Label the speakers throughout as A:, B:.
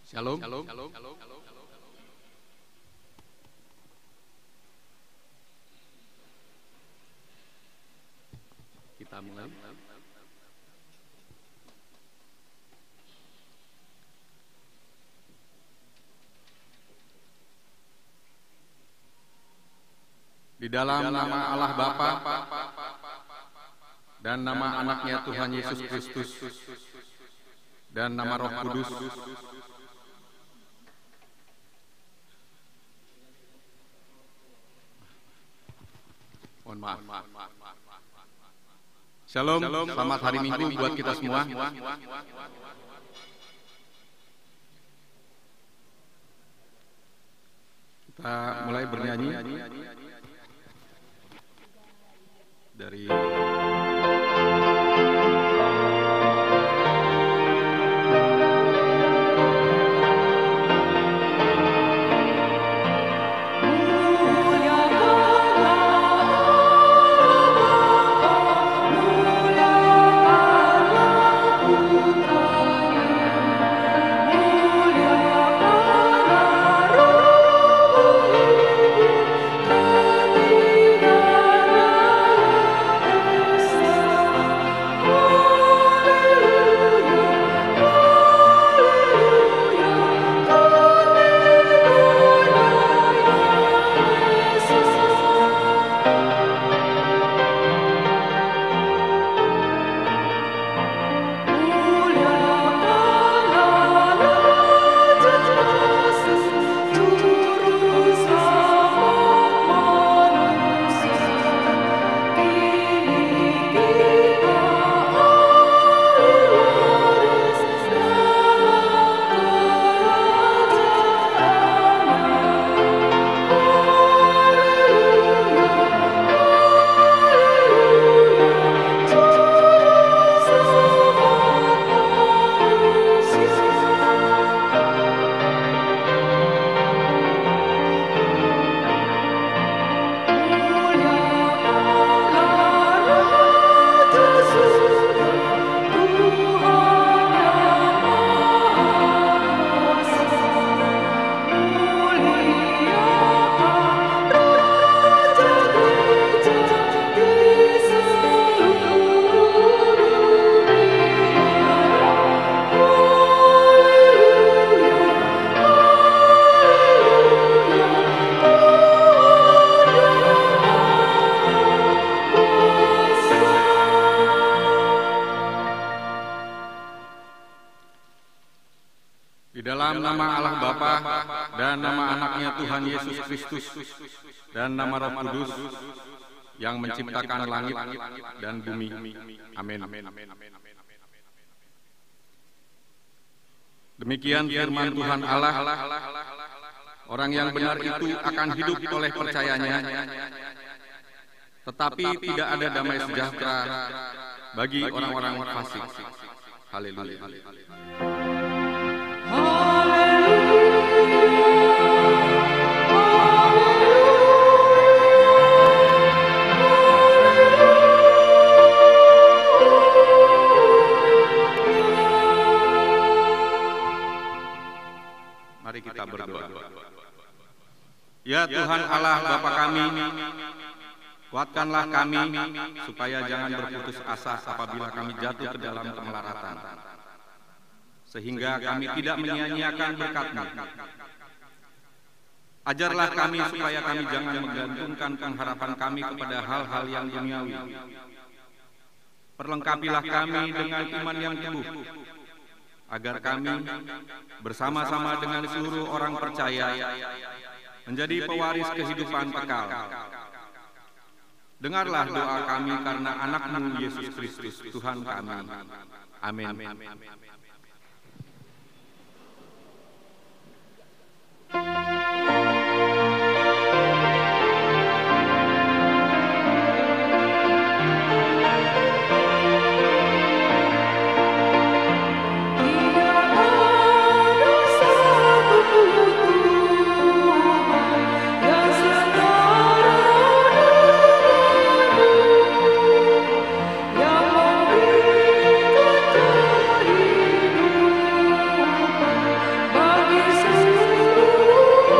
A: Shalom. Kita mulai. Di dalam nama Allah Bapa dan nama anaknya Tuhan Yesus Kristus dan nama Roh Kudus, mohon maaf. Shalom, selamat hari Minggu buat kita semua. Kita mulai bernyanyi dari dalam nama Allah Bapa dan nama anaknya Tuhan Yesus Kristus dan nama Roh Kudus yang menciptakan langit dan bumi. Amin. Demikian firman Tuhan Allah. Orang yang benar itu akan hidup oleh percayanya, tetapi tidak ada damai sejahtera bagi orang-orang fasik. Haleluya. Mari kita berdoa. Ya Tuhan Allah Bapa kami, kuatkanlah kami supaya jangan berputus asa apabila kami jatuh ke dalam kemelaratan, sehingga kami tidak menyia-nyiakan berkat-Mu. Ajarlah kami supaya kami jangan menggantungkan pengharapan kami kepada hal-hal yang duniawi. Perlengkapilah kami dengan iman yang teguh, agar kami bersama-sama dengan seluruh orang percaya menjadi pewaris kehidupan kekal. Dengarlah doa kami karena anak-Mu Yesus Kristus Tuhan kami. Amin.
B: Bagi seluruh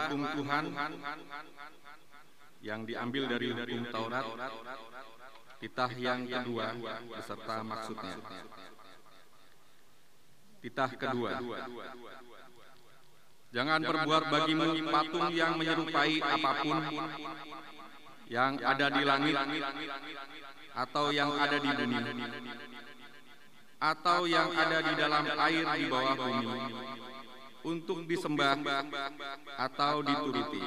A: hukum Tuhan yang diambil dari hukum Taurat, titah yang kedua beserta maksudnya. Titah kedua, jangan berbuat bagimu patung yang menyerupai apapun yang ada di langit, atau yang ada di bumi, atau yang ada di dalam air di bawah bumi, untuk disembah atau dituruti.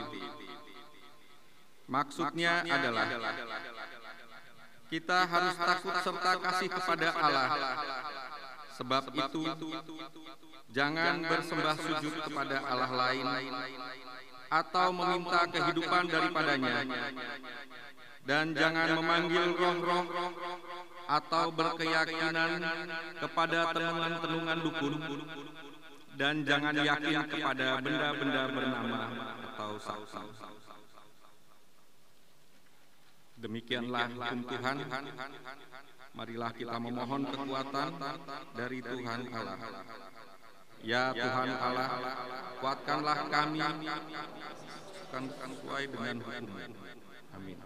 A: Maksudnya adalah kita harus takut serta kasih kepada Allah. Sebab itu, jangan bersembah sujud kepada Allah lain atau meminta kehidupan daripadanya, dan jangan memanggil roh-roh atau berkeyakinan kepada tenungan-tenungan dukun, dan jangan yakin kepada benda-benda bernama atau sakti. Demikianlah hukum Tuhan. Marilah kita memohon kekuatan dari Tuhan Allah. Ya Tuhan Allah, kuatkanlah kami sesuai dengan hukum-Mu. Amin.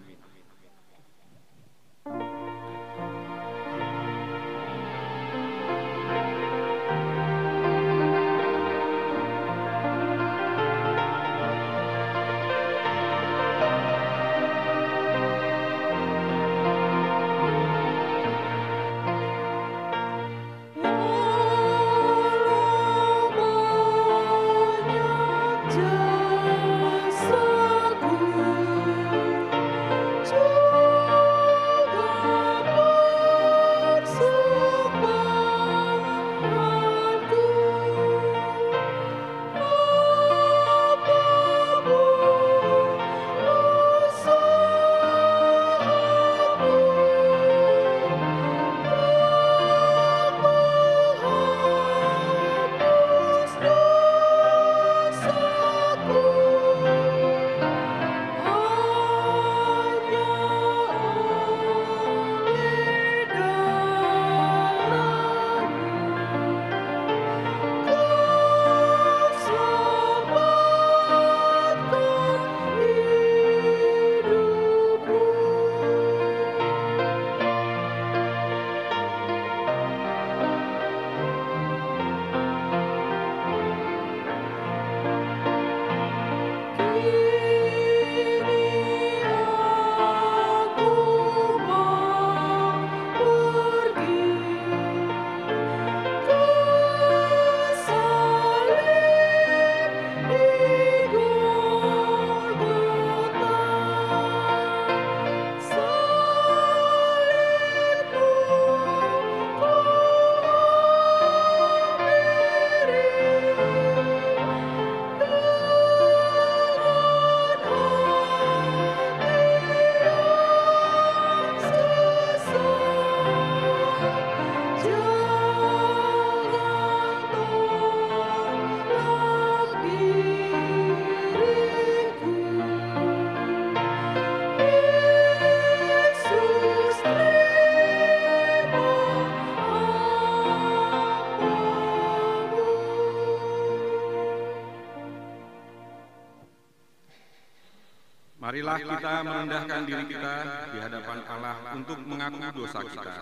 A: Marilah kita merendahkan diri kita di hadapan Allah untuk mengaku dosa kita.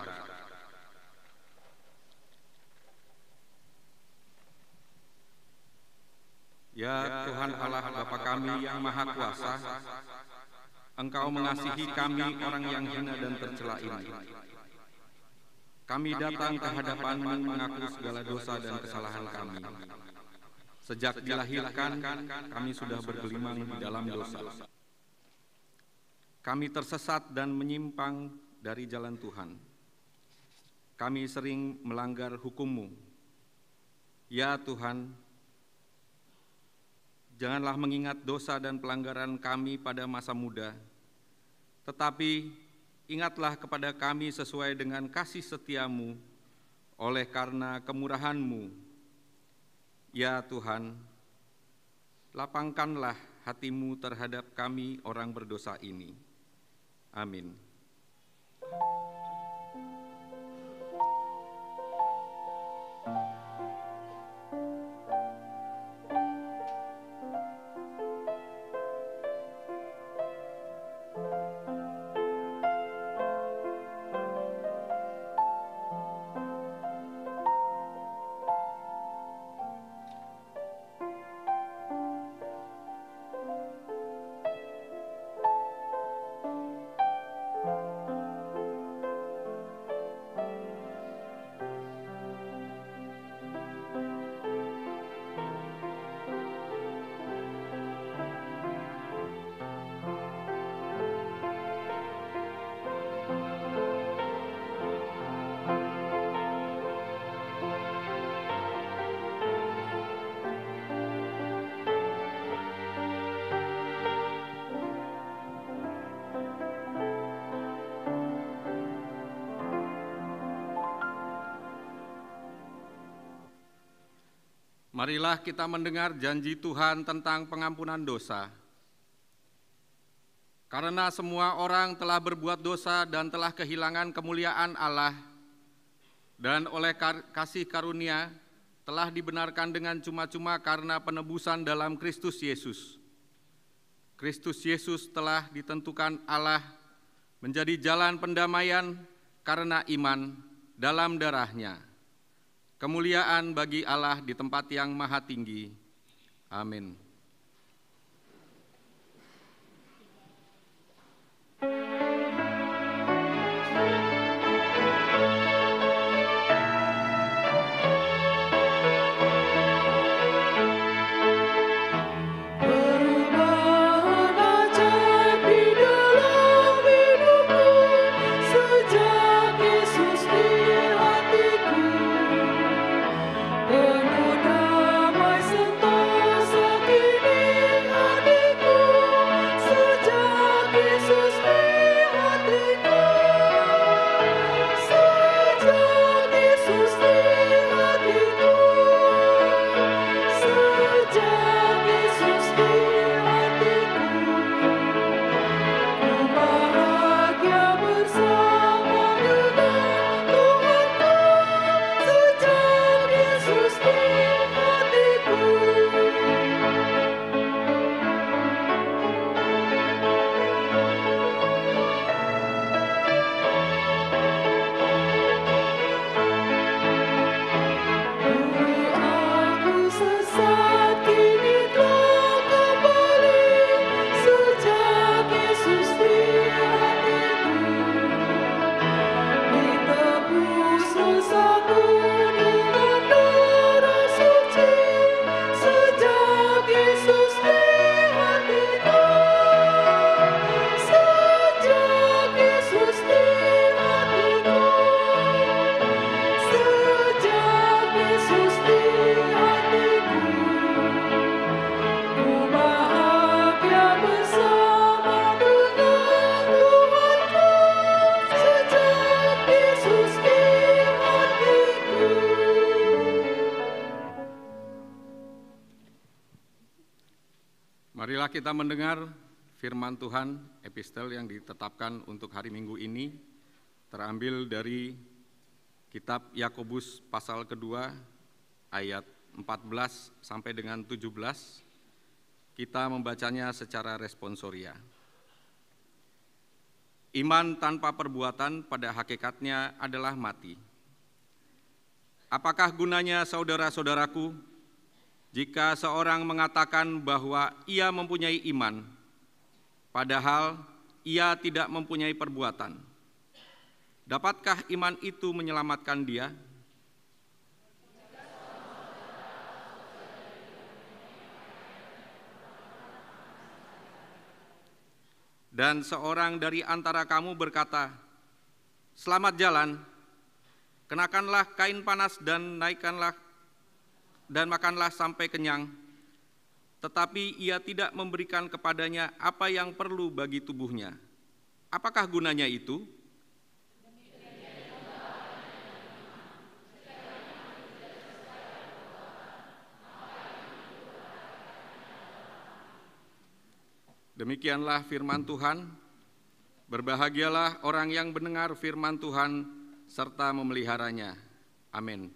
A: Ya Tuhan Allah Bapa kami yang Maha Kuasa, Engkau mengasihi kami orang yang hina dan tercela ini. Kami datang ke hadapan-Mu mengaku segala dosa dan kesalahan kami. Sejak dilahirkan, kami sudah bergelimang di dalam dosa. Kami tersesat dan menyimpang dari jalan Tuhan. Kami sering melanggar hukum-Mu. Ya Tuhan, janganlah mengingat dosa dan pelanggaran kami pada masa muda, tetapi ingatlah kepada kami sesuai dengan kasih setia-Mu oleh karena kemurahan-Mu. Ya Tuhan, lapangkanlah hati-Mu terhadap kami orang berdosa ini. Amin. Marilah kita mendengar janji Tuhan tentang pengampunan dosa. Karena semua orang telah berbuat dosa dan telah kehilangan kemuliaan Allah, dan oleh kasih karunia telah dibenarkan dengan cuma-cuma karena penebusan dalam Kristus Yesus. Kristus Yesus telah ditentukan Allah menjadi jalan pendamaian karena iman dalam darah-Nya. Kemuliaan bagi Allah di tempat yang maha tinggi. Amin. Marilah kita mendengar firman Tuhan, epistel yang ditetapkan untuk hari Minggu ini, terambil dari kitab Yakobus pasal kedua, ayat 14 sampai dengan 17. Kita membacanya secara responsoria. Iman tanpa perbuatan pada hakikatnya adalah mati. Apakah gunanya saudara-saudaraku, jika seorang mengatakan bahwa ia mempunyai iman, padahal ia tidak mempunyai perbuatan? Dapatkah iman itu menyelamatkan dia? Dan seorang dari antara kamu berkata, "Selamat jalan, kenakanlah kain panas dan makanlah sampai kenyang," tetapi ia tidak memberikan kepadanya apa yang perlu bagi tubuhnya. Apakah gunanya itu? Demikianlah firman Tuhan. Berbahagialah orang yang mendengar firman Tuhan serta memeliharanya. Amin.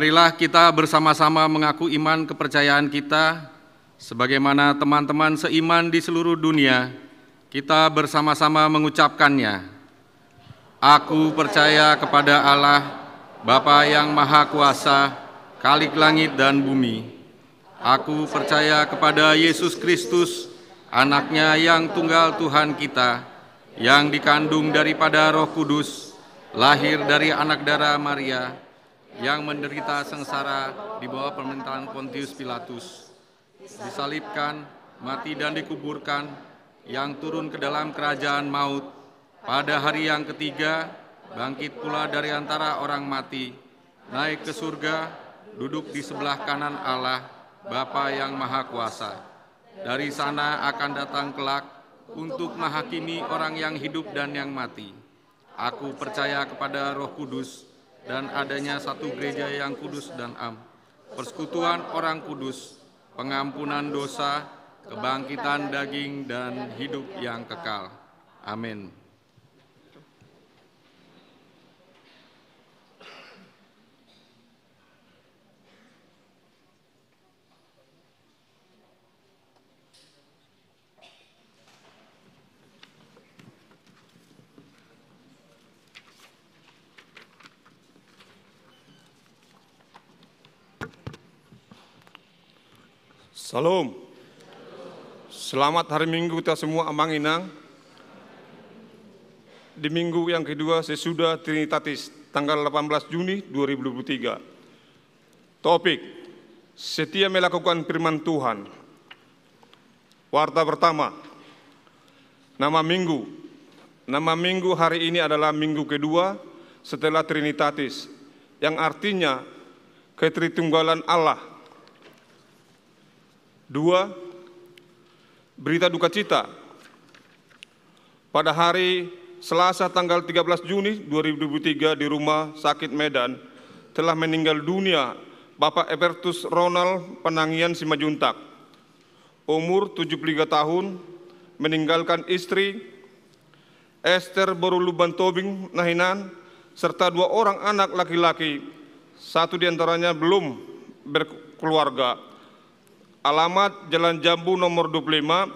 A: Marilah kita bersama-sama mengaku iman kepercayaan kita, sebagaimana teman-teman seiman di seluruh dunia, kita bersama-sama mengucapkannya. Aku percaya kepada Allah, Bapa yang Maha Kuasa, Khalik langit dan bumi. Aku percaya kepada Yesus Kristus, Anaknya yang tunggal Tuhan kita, yang dikandung daripada Roh Kudus, lahir dari anak darah Maria, yang menderita sengsara di bawah pemerintahan Pontius Pilatus, disalibkan, mati dan dikuburkan, yang turun ke dalam kerajaan maut, pada hari yang ketiga bangkit pula dari antara orang mati, naik ke surga, duduk di sebelah kanan Allah, Bapa yang Maha Kuasa. Dari sana akan datang kelak untuk menghakimi orang yang hidup dan yang mati. Aku percaya kepada Roh Kudus dan adanya satu gereja yang kudus dan am, persekutuan orang kudus, pengampunan dosa, kebangkitan daging dan hidup yang kekal. Amin.
B: Salam. Selamat hari Minggu kita semua Amang Inang. Di minggu yang kedua sesudah Trinitatis, tanggal 18 Juni 2023. Topik, setia melakukan firman Tuhan. Warta pertama, nama minggu. Nama minggu hari ini adalah minggu kedua setelah Trinitatis, yang artinya ketritunggalan Allah. 2. Berita duka cita. Pada hari Selasa tanggal 13 Juni 2023 di Rumah Sakit Medan telah meninggal dunia Bapak Ebertus Ronald Penangian Simajuntak, umur 73 tahun, meninggalkan istri Esther Boruluban Tobing Nahinan serta 2 orang anak laki-laki, 1 diantaranya belum berkeluarga. Alamat Jalan Jambu nomor 25,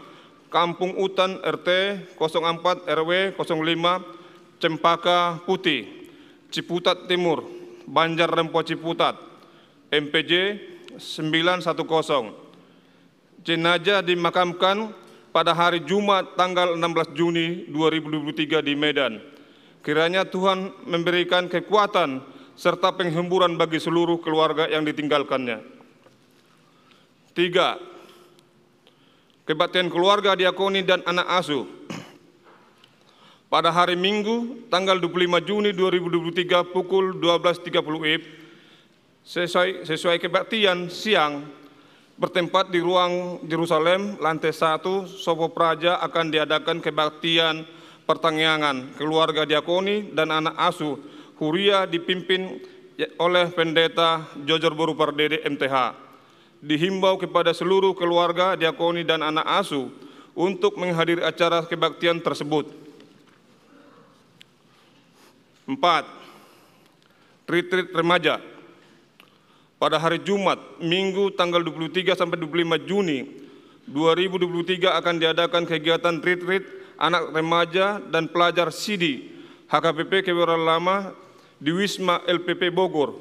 B: Kampung Utan RT 04 RW 05, Cempaka Putih, Ciputat Timur, Banjar Rempo Ciputat, MPJ 910. Jenazah dimakamkan pada hari Jumat tanggal 16 Juni 2023 di Medan. Kiranya Tuhan memberikan kekuatan serta penghemburan bagi seluruh keluarga yang ditinggalkannya. 3. Kebaktian keluarga diakoni dan anak asuh. Pada hari Minggu, tanggal 25 Juni 2023 pukul 12.30 WIB, sesuai kebaktian siang, bertempat di ruang Yerusalem, lantai 1, Sopo Praja akan diadakan kebaktian pertangyangan keluarga diakoni dan anak asuh Huria dipimpin oleh Pendeta Jojor Boru Pardede MTH. Dihimbau kepada seluruh keluarga, diakoni dan anak asuh untuk menghadiri acara kebaktian tersebut. 4. Retreat remaja. Pada hari Jumat, Minggu tanggal 23 sampai 25 Juni 2023 akan diadakan kegiatan retreat anak remaja dan pelajar SIDI HKBP Kebayoran Lama di Wisma LPP Bogor,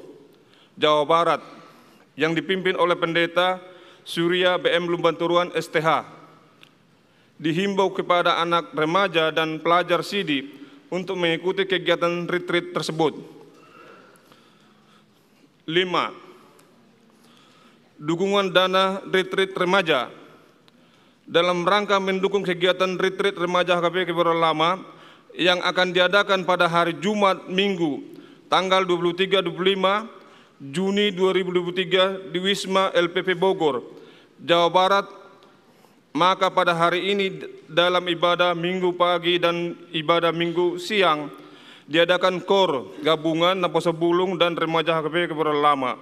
B: Jawa Barat, yang dipimpin oleh Pendeta Surya BM Lumbanturuan STH. Dihimbau kepada anak remaja dan pelajar SIDI untuk mengikuti kegiatan retreat tersebut. 5. Dukungan dana retreat remaja. Dalam rangka mendukung kegiatan retreat remaja HKBP Kebayoran Lama yang akan diadakan pada hari Jumat Minggu tanggal 23-25 Juni 2023 di Wisma LPP Bogor, Jawa Barat, maka pada hari ini dalam ibadah Minggu pagi dan ibadah Minggu siang diadakan KOR gabungan Naposo Bulung dan remaja HKBP Kebayoran Lama,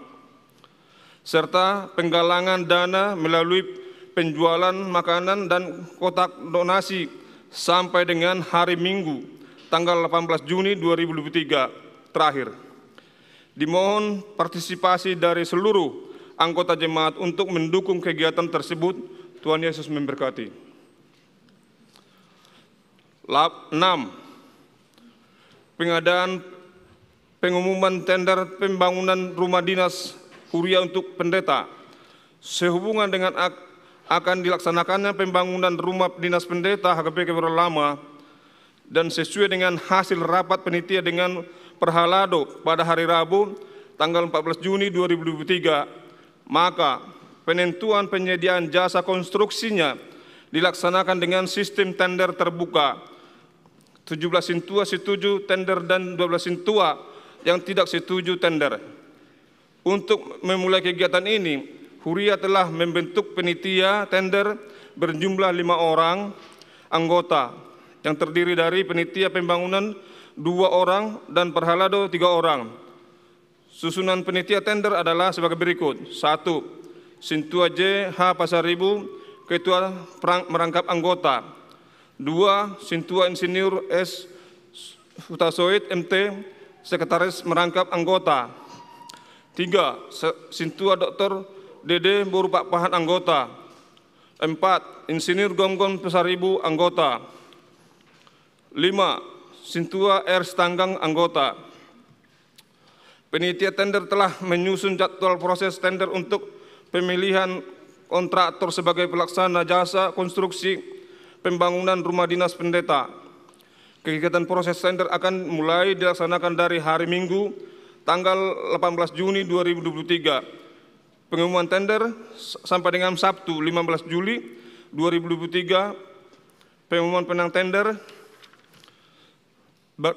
B: serta penggalangan dana melalui penjualan makanan dan kotak donasi sampai dengan hari Minggu tanggal 18 Juni 2023 terakhir. Dimohon partisipasi dari seluruh anggota jemaat untuk mendukung kegiatan tersebut. Tuhan Yesus memberkati. 6. Pengadaan pengumuman tender pembangunan rumah dinas Huria untuk pendeta. Sehubungan dengan akan dilaksanakannya pembangunan rumah dinas pendeta HKBP Kebayoran Lama dan sesuai dengan hasil rapat panitia dengan Perhalado pada hari Rabu tanggal 14 Juni 2023, maka penentuan penyediaan jasa konstruksinya dilaksanakan dengan sistem tender terbuka sintua setuju tender dan 12 sintua yang tidak setuju tender. Untuk memulai kegiatan ini, Huria telah membentuk panitia tender berjumlah 5 orang anggota yang terdiri dari panitia pembangunan 2 orang dan perhalado 3 orang. Susunan panitia tender adalah sebagai berikut. 1. Sintua J. H. Pasaribu, Ketua Merangkap Anggota. 2. Sintua Insinyur S. Hutasoid, MT, Sekretaris Merangkap Anggota. 3. Sintua Dr. Dede Borupak Pahan, Anggota. 4. Insinyur Gomgon Pasaribu, Anggota. 5. Sintua R. Stanggang, Anggota. Panitia tender telah menyusun jadwal proses tender untuk pemilihan kontraktor sebagai pelaksana jasa konstruksi pembangunan rumah dinas pendeta. Kegiatan proses tender akan mulai dilaksanakan dari hari Minggu, tanggal 18 Juni 2023. Pengumuman tender sampai dengan Sabtu 15 Juli 2023. Pengumuman penang tender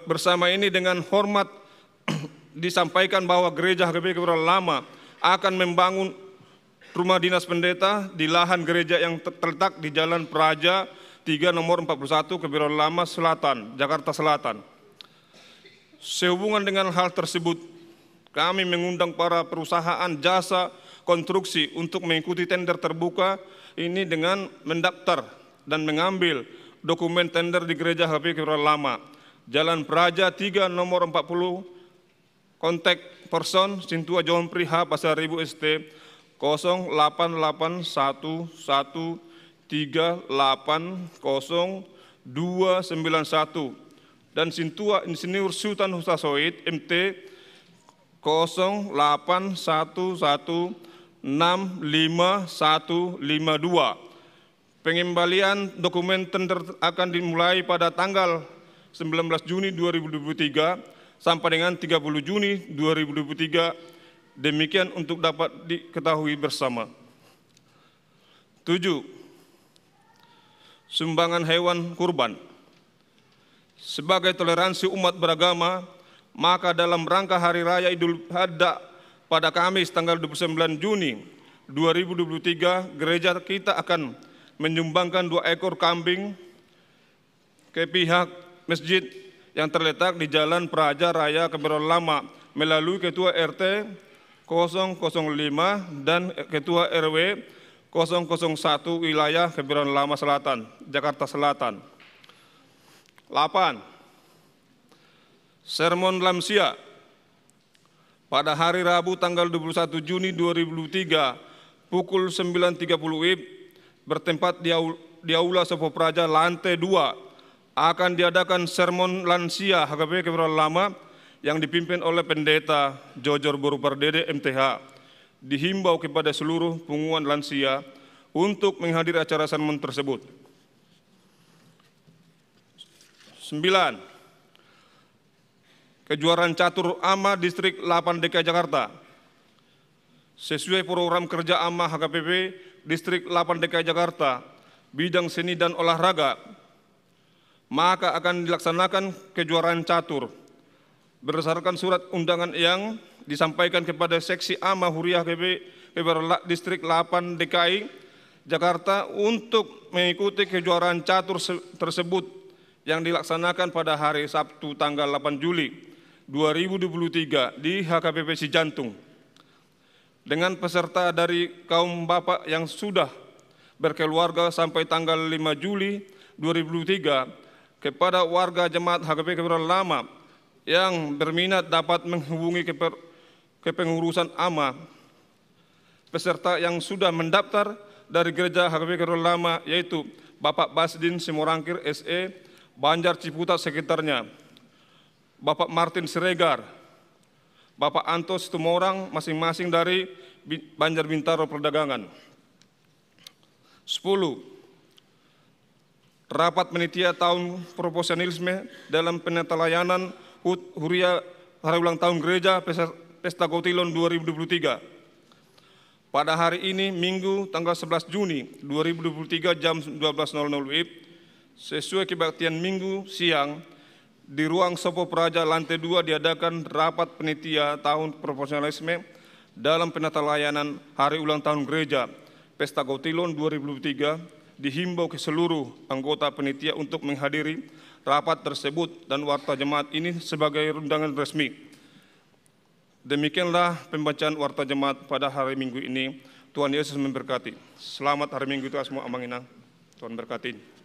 B: bersama ini dengan hormat disampaikan bahwa Gereja HKBP Kebayoran Lama akan membangun rumah dinas pendeta di lahan gereja yang terletak di Jalan Praja 3 nomor 41 Kebayoran Lama Selatan, Jakarta Selatan. Sehubungan dengan hal tersebut, kami mengundang para perusahaan jasa konstruksi untuk mengikuti tender terbuka ini dengan mendaftar dan mengambil dokumen tender di Gereja HKBP Kebayoran Lama, Jalan Praja 3 nomor 40, kontak person Sintua Jompri H. Pasaribu ST 0881380291 dan Sintua Insinyur Sultan Hutasoid MT 0811655152. Pengembalian dokumen tender akan dimulai pada tanggal 19 Juni 2023 sampai dengan 30 Juni 2023, demikian untuk dapat diketahui bersama. 7. Sumbangan hewan kurban. Sebagai toleransi umat beragama, maka dalam rangka Hari Raya Idul Adha pada Kamis tanggal 29 Juni 2023, gereja kita akan menyumbangkan 2 ekor kambing ke pihak masjid yang terletak di Jalan Praja Raya Kebayoran Lama melalui Ketua RT 005 dan Ketua RW 001 wilayah Kebayoran Lama Selatan, Jakarta Selatan. 8. Sermon Lansia pada hari Rabu tanggal 21 Juni 2023 pukul 9.30 WIB bertempat di Aula Sopo Praja lantai 2 akan diadakan sermon lansia HKBP Kebayoran Lama yang dipimpin oleh Pendeta Jojor Borupardede MTH. Dihimbau kepada seluruh pengumuman lansia untuk menghadiri acara sermon tersebut. 9. Kejuaraan catur AMA Distrik 8 DKI Jakarta. Sesuai program kerja AMA HKBP Distrik 8 DKI Jakarta, bidang seni dan olahraga, maka akan dilaksanakan kejuaraan catur berdasarkan surat undangan yang disampaikan kepada Seksi AMA Huria HKBP Distrik 8 DKI Jakarta untuk mengikuti kejuaraan catur tersebut yang dilaksanakan pada hari Sabtu tanggal 8 Juli 2023 di HKBP Cijantung dengan peserta dari kaum bapak yang sudah berkeluarga sampai tanggal 5 Juli 2023. Kepada warga jemaat HKBP Kebayoran Lama yang berminat dapat menghubungi kepengurusan AMA. Peserta yang sudah mendaftar dari Gereja HKBP Kebayoran Lama yaitu Bapak Basdin Simorangkir SE, Banjar Ciputat sekitarnya, Bapak Martin Siregar, Bapak Antos Tumorang masing-masing dari Banjar Bintaro Perdagangan. 10. Rapat panitia tahun proporsionalisme dalam penata layanan HUT Huria Hari Ulang Tahun Gereja Pesta Kautilon 2023. Pada hari ini Minggu tanggal 11 Juni 2023 jam 12.00 WIB, sesuai kebaktian Minggu siang Di ruang Sopo Praja lantai 2 diadakan rapat penitia tahun profesionalisme dalam penata layanan Hari Ulang Tahun Gereja Pesta Gautilon 2023. Dihimbau ke seluruh anggota penitia untuk menghadiri rapat tersebut dan warta jemaat ini sebagai undangan resmi. Demikianlah pembacaan warta jemaat pada hari Minggu ini. Tuhan Yesus memberkati. Selamat hari Minggu itu semua amanginang. Tuhan berkati.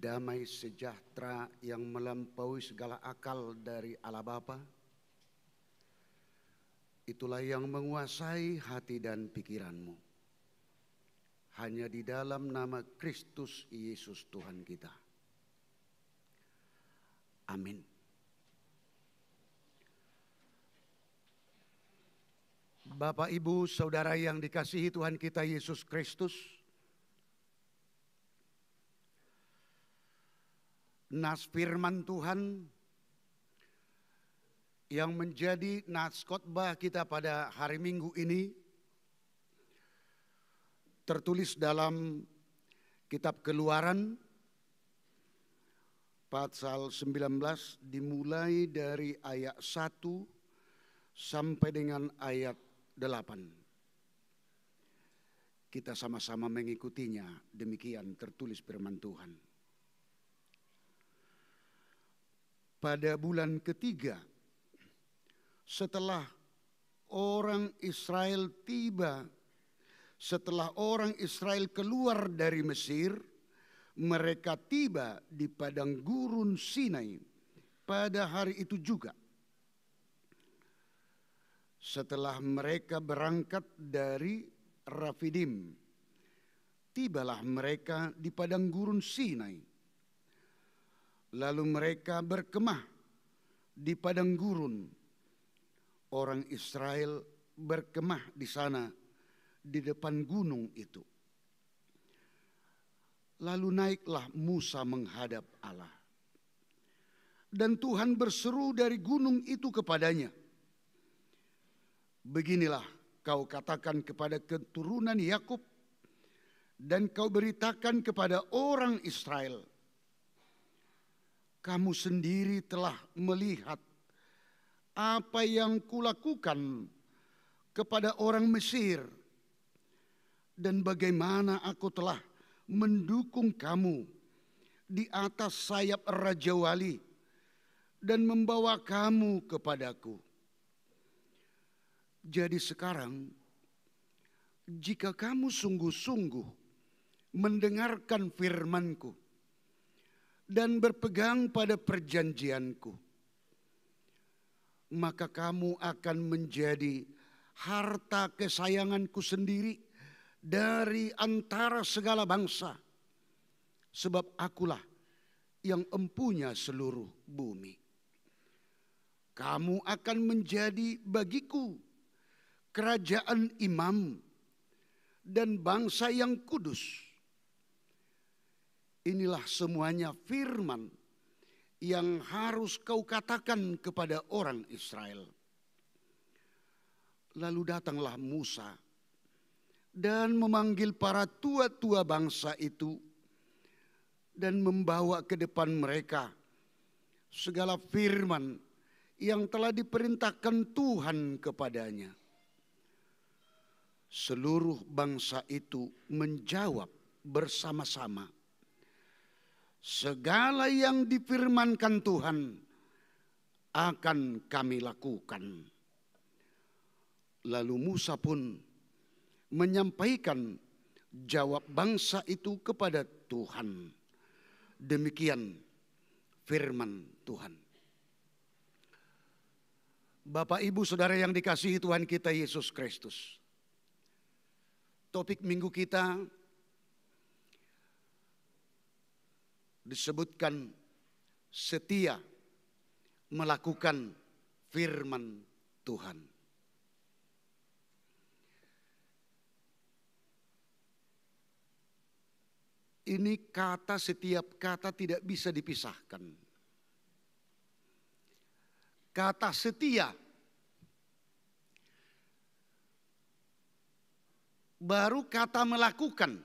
C: damai sejahtera yang melampaui segala akal dari Allah Bapa, itulah yang menguasai hati dan pikiranmu. Hanya di dalam nama Kristus Yesus Tuhan kita. Amin. Bapak, Ibu, Saudara yang dikasihi Tuhan kita Yesus Kristus, nas firman Tuhan yang menjadi nas khotbah kita pada hari Minggu ini tertulis dalam kitab Keluaran pasal 19 dimulai dari ayat 1 sampai dengan ayat 8. Kita sama-sama mengikutinya, demikian tertulis firman Tuhan. Pada bulan ketiga setelah orang Israel keluar dari Mesir, mereka tiba di padang gurun Sinai pada hari itu juga. Setelah mereka berangkat dari Rafidim, tibalah mereka di padang gurun Sinai. Lalu mereka berkemah di padang gurun. Orang Israel berkemah di sana di depan gunung itu. Lalu naiklah Musa menghadap Allah. Dan Tuhan berseru dari gunung itu kepadanya, beginilah kau katakan kepada keturunan Yakub dan kau beritakan kepada orang Israel, kamu sendiri telah melihat apa yang kulakukan kepada orang Mesir dan bagaimana aku telah mendukung kamu di atas sayap Raja Wali dan membawa kamu kepadaku. Jadi sekarang, jika kamu sungguh-sungguh mendengarkan firman-Ku dan berpegang pada perjanjian-Ku, maka kamu akan menjadi harta kesayangan-Ku sendiri dari antara segala bangsa, sebab Akulah yang empunya seluruh bumi. Kamu akan menjadi bagiku kerajaan imam dan bangsa yang kudus. Inilah semuanya firman yang harus kau katakan kepada orang Israel. Lalu datanglah Musa dan memanggil para tua-tua bangsa itu dan membawa ke depan mereka segala firman yang telah diperintahkan Tuhan kepadanya. Seluruh bangsa itu menjawab bersama-sama, segala yang difirmankan Tuhan akan kami lakukan. Lalu Musa pun menyampaikan jawab bangsa itu kepada Tuhan. Demikian firman Tuhan. Bapak, Ibu, Saudara yang dikasihi Tuhan kita Yesus Kristus. Topik minggu kita disebutkan setia melakukan firman Tuhan. Ini kata, setiap kata tidak bisa dipisahkan. Kata setia baru kata melakukan,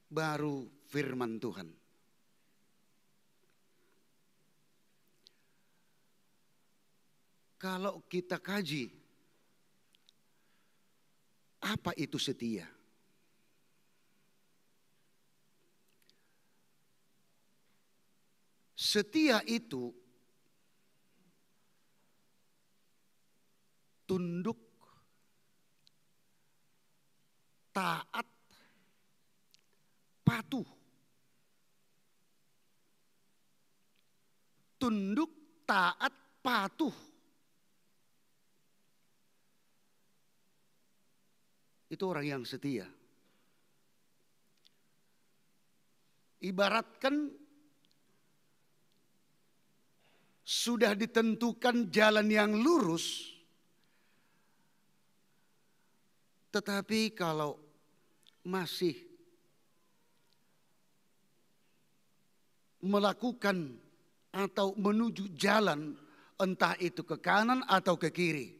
C: baru firman Tuhan. Kalau kita kaji, apa itu setia? Setia itu tunduk, taat, patuh. Tunduk, taat, patuh. Itu orang yang setia. Ibaratkan sudah ditentukan jalan yang lurus, tetapi kalau masih melakukan atau menuju jalan, entah itu ke kanan atau ke kiri,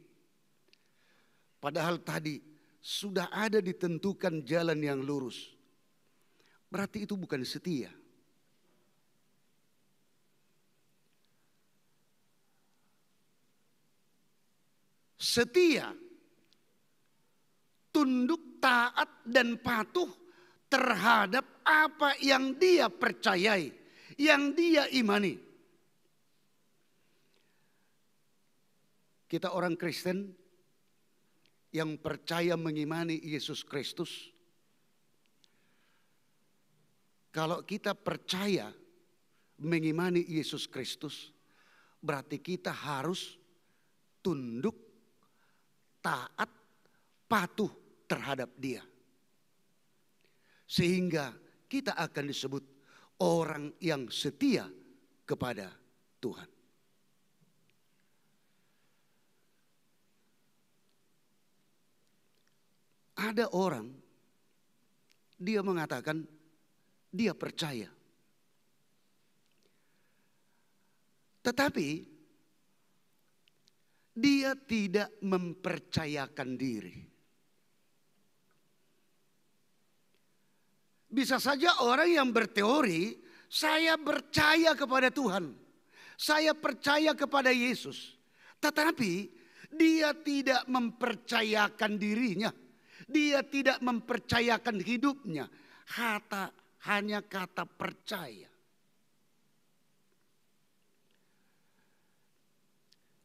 C: padahal tadi sudah ada ditentukan jalan yang lurus, berarti itu bukan setia. Setia, tunduk, taat, dan patuh terhadap apa yang dia percayai, yang dia imani. Kita orang Kristen yang percaya mengimani Yesus Kristus, kalau kita percaya mengimani Yesus Kristus, berarti kita harus tunduk, taat, patuh terhadap Dia. Sehingga kita akan disebut orang yang setia kepada Tuhan. Ada orang, dia mengatakan dia percaya. Tetapi dia tidak mempercayakan diri. Bisa saja orang yang berteori, saya percaya kepada Tuhan, saya percaya kepada Yesus. Tetapi dia tidak mempercayakan dirinya, dia tidak mempercayakan hidupnya. Hanya kata percaya.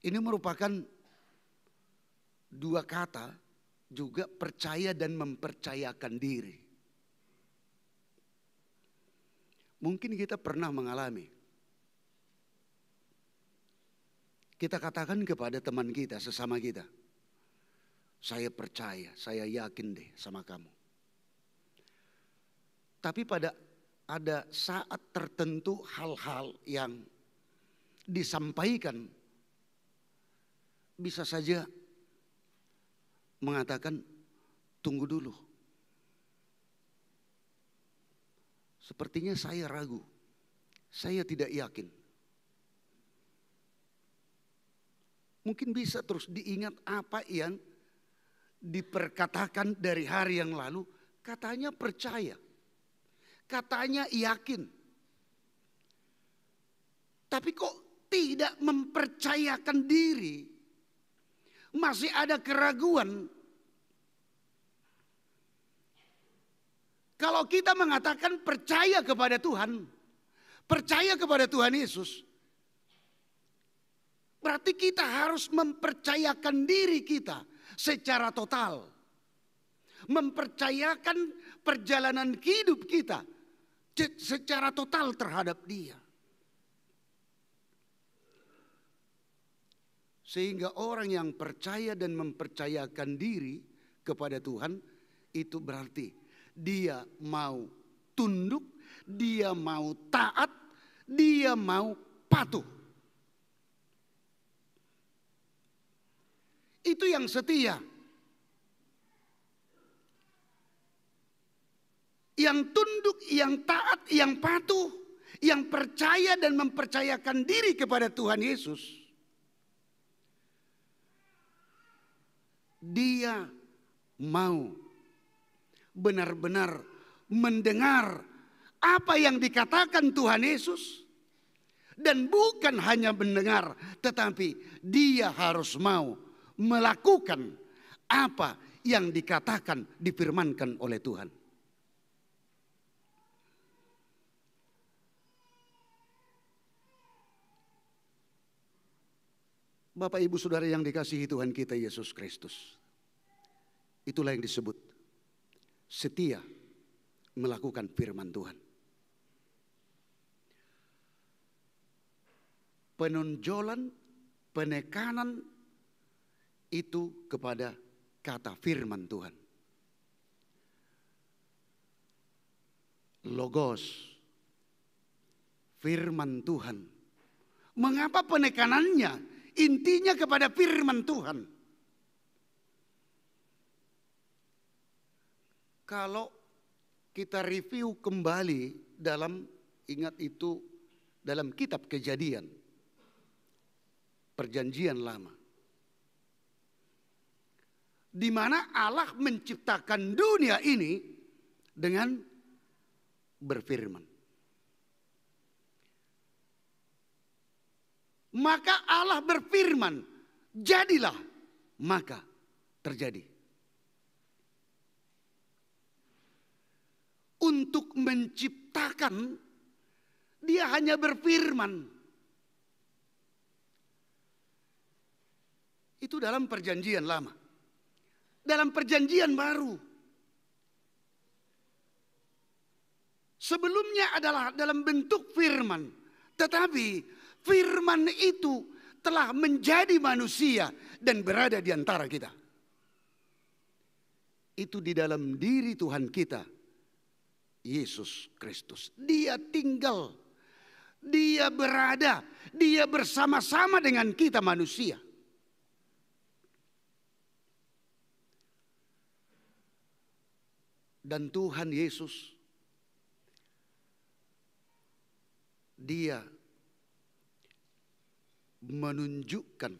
C: Ini merupakan dua kata, juga percaya dan mempercayakan diri. Mungkin kita pernah mengalami. Kita katakan kepada teman kita, sesama kita, saya percaya, saya yakin deh sama kamu. Tapi ada saat tertentu hal-hal yang disampaikan, bisa saja mengatakan tunggu dulu. Sepertinya saya ragu, saya tidak yakin. Mungkin bisa terus diingat apa yang diperkatakan dari hari yang lalu, katanya percaya, katanya yakin. Tapi kok tidak mempercayakan diri? Masih ada keraguan. Kalau kita mengatakan percaya kepada Tuhan, percaya kepada Tuhan Yesus, berarti kita harus mempercayakan diri kita secara total. Mempercayakan perjalanan hidup kita secara total terhadap Dia. Sehingga orang yang percaya dan mempercayakan diri kepada Tuhan, itu berarti dia mau tunduk, dia mau taat, dia mau patuh. Itu yang setia. Yang tunduk, yang taat, yang patuh, yang percaya dan mempercayakan diri kepada Tuhan Yesus. Dia mau benar-benar mendengar apa yang dikatakan Tuhan Yesus. Dan bukan hanya mendengar, tetapi dia harus mau melakukan apa yang dikatakan, difirmankan oleh Tuhan. Bapak Ibu Saudara yang dikasihi Tuhan kita Yesus Kristus. Itulah yang disebut setia, melakukan firman Tuhan. Penonjolan, penekanan itu kepada kata firman Tuhan. Logos, firman Tuhan. Mengapa penekanannya intinya kepada firman Tuhan? Kalau kita review kembali dalam, ingat itu dalam kitab Kejadian, Perjanjian Lama, di mana Allah menciptakan dunia ini dengan berfirman. Maka Allah berfirman, jadilah, maka terjadi. Untuk menciptakan, dia hanya berfirman. Itu dalam perjanjian lama. Dalam perjanjian baru, sebelumnya adalah dalam bentuk firman. Tetapi firman itu telah menjadi manusia dan berada di antara kita. Itu di dalam diri Tuhan kita, Yesus Kristus. Dia tinggal, dia berada, dia bersama-sama dengan kita manusia. Dan Tuhan Yesus, dia menunjukkan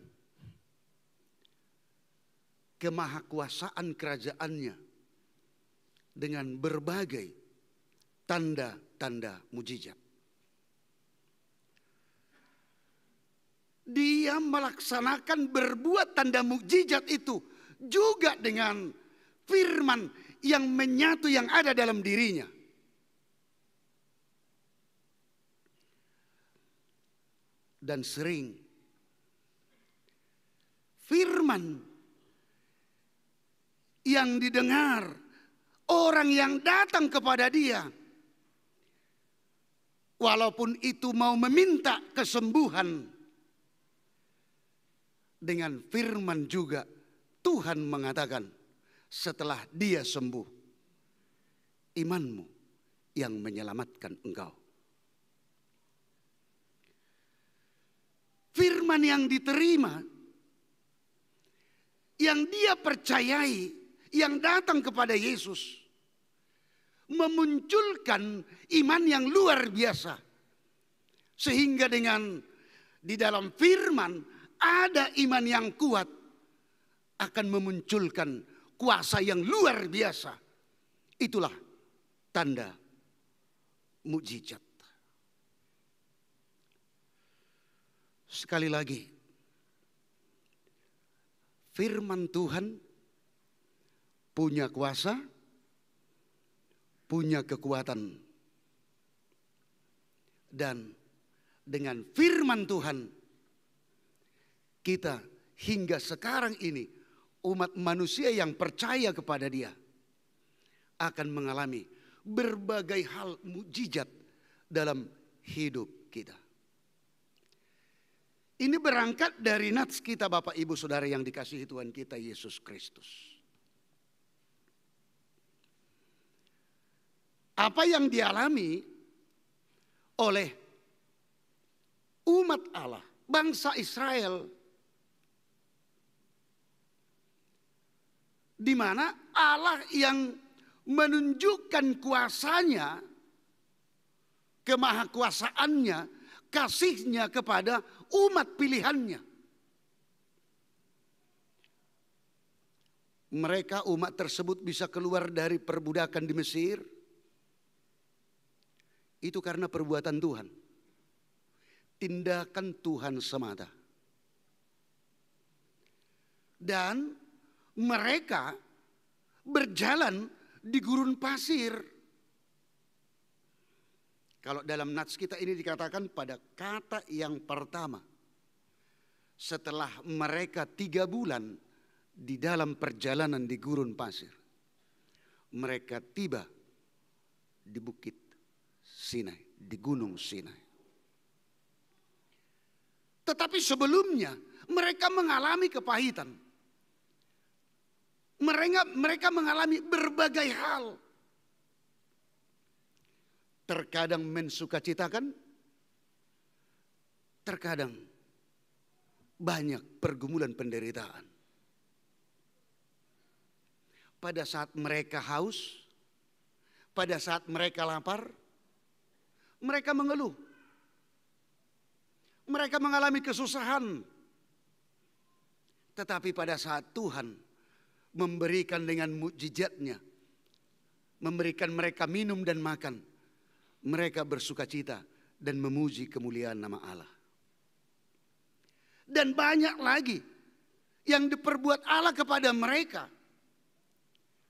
C: kemahakuasaan kerajaannya dengan berbagai tanda-tanda mujizat. Dia melaksanakan berbuat tanda mujizat itu juga dengan firman yang menyatu yang ada dalam dirinya. Dan sering firman yang didengar orang yang datang kepada dia, walaupun itu mau meminta kesembuhan, dengan firman juga Tuhan mengatakan, setelah dia sembuh, imanmu yang menyelamatkan engkau. Firman yang diterima, yang dia percayai, yang datang kepada Yesus, memunculkan iman yang luar biasa. Sehingga dengan di dalam firman ada iman yang kuat, akan memunculkan kuasa yang luar biasa. Itulah tanda mukjizat. Sekali lagi, firman Tuhan punya kuasa, punya kekuatan. Dan dengan firman Tuhan, kita hingga sekarang ini, umat manusia yang percaya kepada dia, akan mengalami berbagai hal mukjizat dalam hidup kita. Ini berangkat dari nats kita Bapak Ibu Saudara yang dikasihi Tuhan kita Yesus Kristus. Apa yang dialami oleh umat Allah, bangsa Israel, di mana Allah yang menunjukkan kuasanya, kemahakuasaannya, kasihnya kepada umat pilihannya. Mereka umat tersebut bisa keluar dari perbudakan di Mesir. Itu karena perbuatan Tuhan. Tindakan Tuhan semata. Dan mereka berjalan di gurun pasir. Kalau dalam nats kita ini dikatakan pada kata yang pertama, setelah mereka 3 bulan di dalam perjalanan di gurun pasir, mereka tiba di bukit Sinai, di gunung Sinai. Tetapi sebelumnya mereka mengalami kepahitan. Mereka mengalami berbagai hal. Terkadang mensukacitakan, terkadang banyak pergumulan penderitaan. Pada saat mereka haus, pada saat mereka lapar, mereka mengeluh. Mereka mengalami kesusahan. Tetapi pada saat Tuhan memberikan dengan mukjizatnya, memberikan mereka minum dan makan, mereka bersukacita dan memuji kemuliaan nama Allah. Dan banyak lagi yang diperbuat Allah kepada mereka.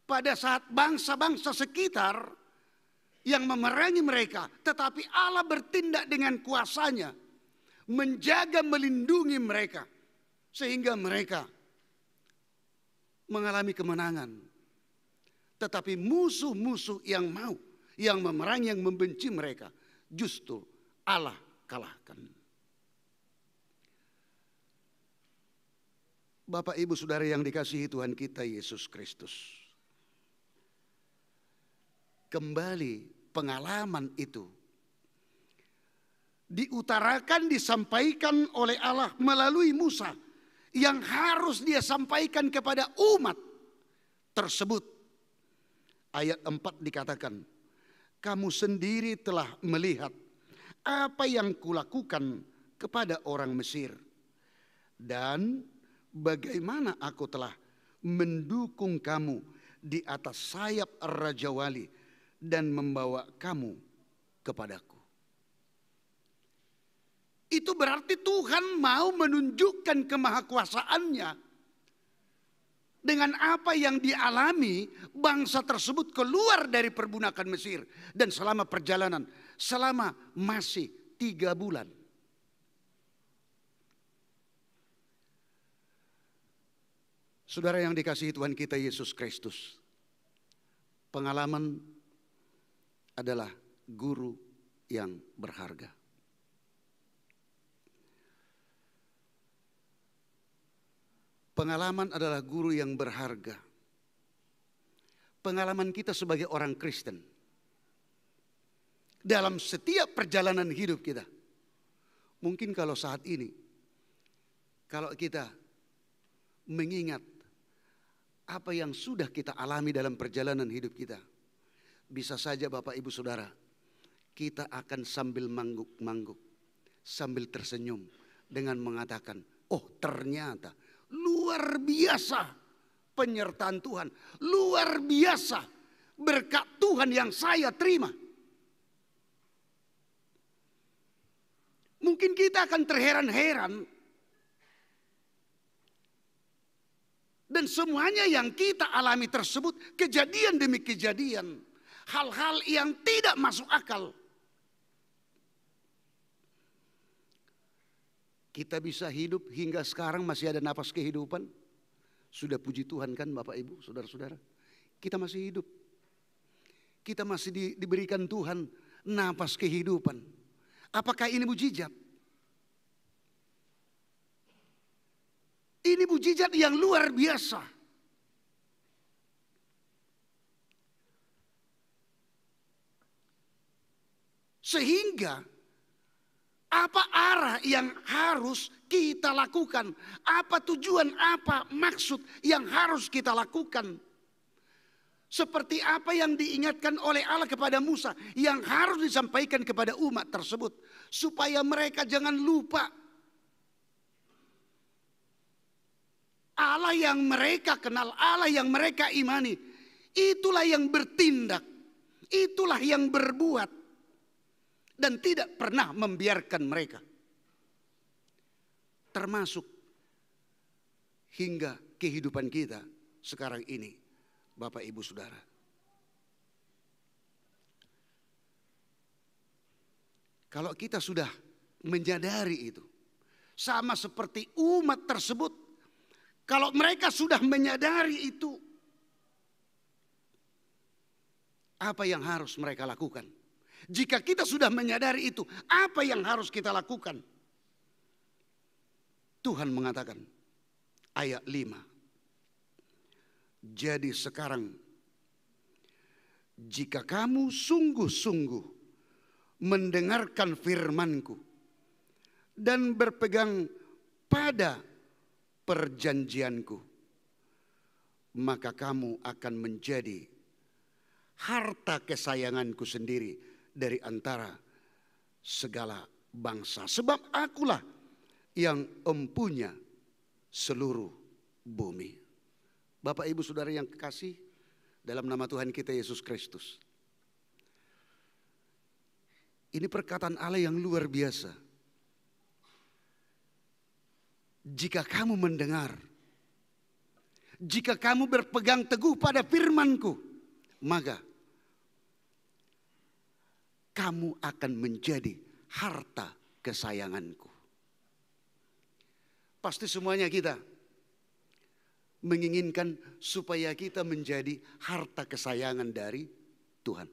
C: Pada saat bangsa-bangsa sekitar yang memerangi mereka, tetapi Allah bertindak dengan kuasanya, menjaga, melindungi mereka, sehingga mereka mengalami kemenangan. Tetapi musuh-musuh yang memerangi, yang membenci mereka, justru Allah kalahkan. Bapak, Ibu, Saudara yang dikasihi Tuhan kita Yesus Kristus. Kembali pengalaman itu diutarakan, disampaikan oleh Allah melalui Musa, yang harus dia sampaikan kepada umat tersebut. Ayat 4 dikatakan, kamu sendiri telah melihat apa yang kulakukan kepada orang Mesir, dan bagaimana aku telah mendukung kamu di atas sayap Raja Wali dan membawa kamu kepadaku. Itu berarti Tuhan mau menunjukkan kemahakuasaannya. Dengan apa yang dialami bangsa tersebut keluar dari perbudakan Mesir. Dan selama perjalanan, selama masih 3 bulan. Saudara yang dikasihi Tuhan kita Yesus Kristus, pengalaman adalah guru yang berharga. Pengalaman adalah guru yang berharga. Pengalaman kita sebagai orang Kristen dalam setiap perjalanan hidup kita. Mungkin kalau saat ini, kalau kita mengingat apa yang sudah kita alami dalam perjalanan hidup kita, bisa saja Bapak Ibu Saudara, kita akan sambil mangguk-mangguk, sambil tersenyum dengan mengatakan, oh ternyata luar biasa penyertaan Tuhan, luar biasa berkat Tuhan yang saya terima. Mungkin kita akan terheran-heran, dan semuanya yang kita alami tersebut kejadian demi kejadian, hal-hal yang tidak masuk akal. Kita bisa hidup hingga sekarang masih ada napas kehidupan. Sudah puji Tuhan kan Bapak Ibu, Saudara-saudara. Kita masih hidup. Kita masih diberikan Tuhan napas kehidupan. Apakah ini mujizat? Ini mujizat yang luar biasa. Sehingga apa arah yang harus kita lakukan? Apa tujuan, apa maksud yang harus kita lakukan? Seperti apa yang diingatkan oleh Allah kepada Musa, yang harus disampaikan kepada umat tersebut, supaya mereka jangan lupa Allah yang mereka kenal, Allah yang mereka imani. Itulah yang bertindak, itulah yang berbuat, dan tidak pernah membiarkan mereka. Termasuk hingga kehidupan kita sekarang ini, Bapak Ibu Saudara. Kalau kita sudah menyadari itu, sama seperti umat tersebut, kalau mereka sudah menyadari itu, apa yang harus mereka lakukan? Jika kita sudah menyadari itu, apa yang harus kita lakukan? Tuhan mengatakan, ayat 5. Jadi sekarang, jika kamu sungguh-sungguh mendengarkan firman-Ku dan berpegang pada perjanjian-Ku, maka kamu akan menjadi harta kesayangan-Ku sendiri dari antara segala bangsa. Sebab Akulah yang empunya seluruh bumi. Bapak, Ibu, Saudara yang kekasih, dalam nama Tuhan kita Yesus Kristus, ini perkataan Allah yang luar biasa. Jika kamu mendengar, jika kamu berpegang teguh pada firman-Ku, maka kamu akan menjadi harta kesayangan-Ku. Pasti semuanya kita menginginkan supaya kita menjadi harta kesayangan dari Tuhan.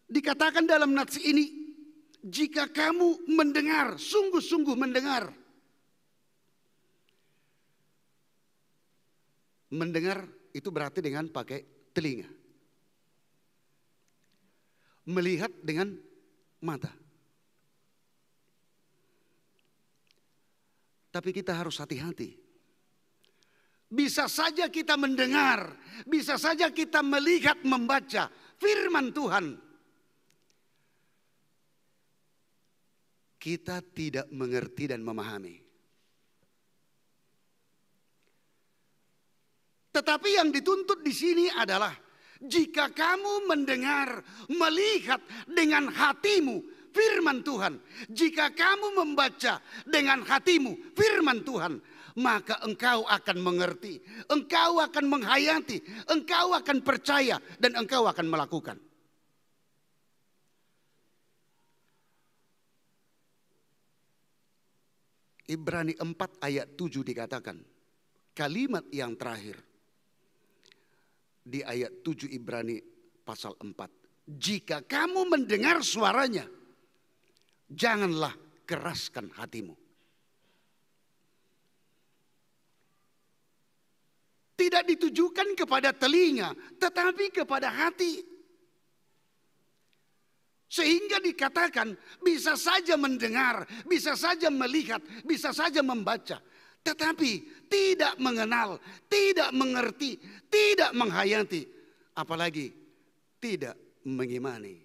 C: Dikatakan dalam nats ini, jika kamu mendengar, sungguh-sungguh mendengar. Mendengar itu berarti dengan pakai telinga. Melihat dengan mata. Tapi kita harus hati-hati. Bisa saja kita mendengar, bisa saja kita melihat, membaca firman Tuhan. Kita tidak mengerti dan memahami. Tetapi yang dituntut di sini adalah jika kamu mendengar, melihat dengan hatimu firman Tuhan, jika kamu membaca dengan hatimu firman Tuhan, maka engkau akan mengerti, engkau akan menghayati, engkau akan percaya, dan engkau akan melakukan. Ibrani 4 ayat 7 dikatakan, kalimat yang terakhir di ayat 7 Ibrani pasal 4. Jika kamu mendengar suaranya, janganlah keraskan hatimu. Tidak ditujukan kepada telinga, tetapi kepada hati. Sehingga dikatakan bisa saja mendengar, bisa saja melihat, bisa saja membaca. Tetapi tidak mengenal, tidak mengerti, tidak menghayati. Apalagi tidak mengimani.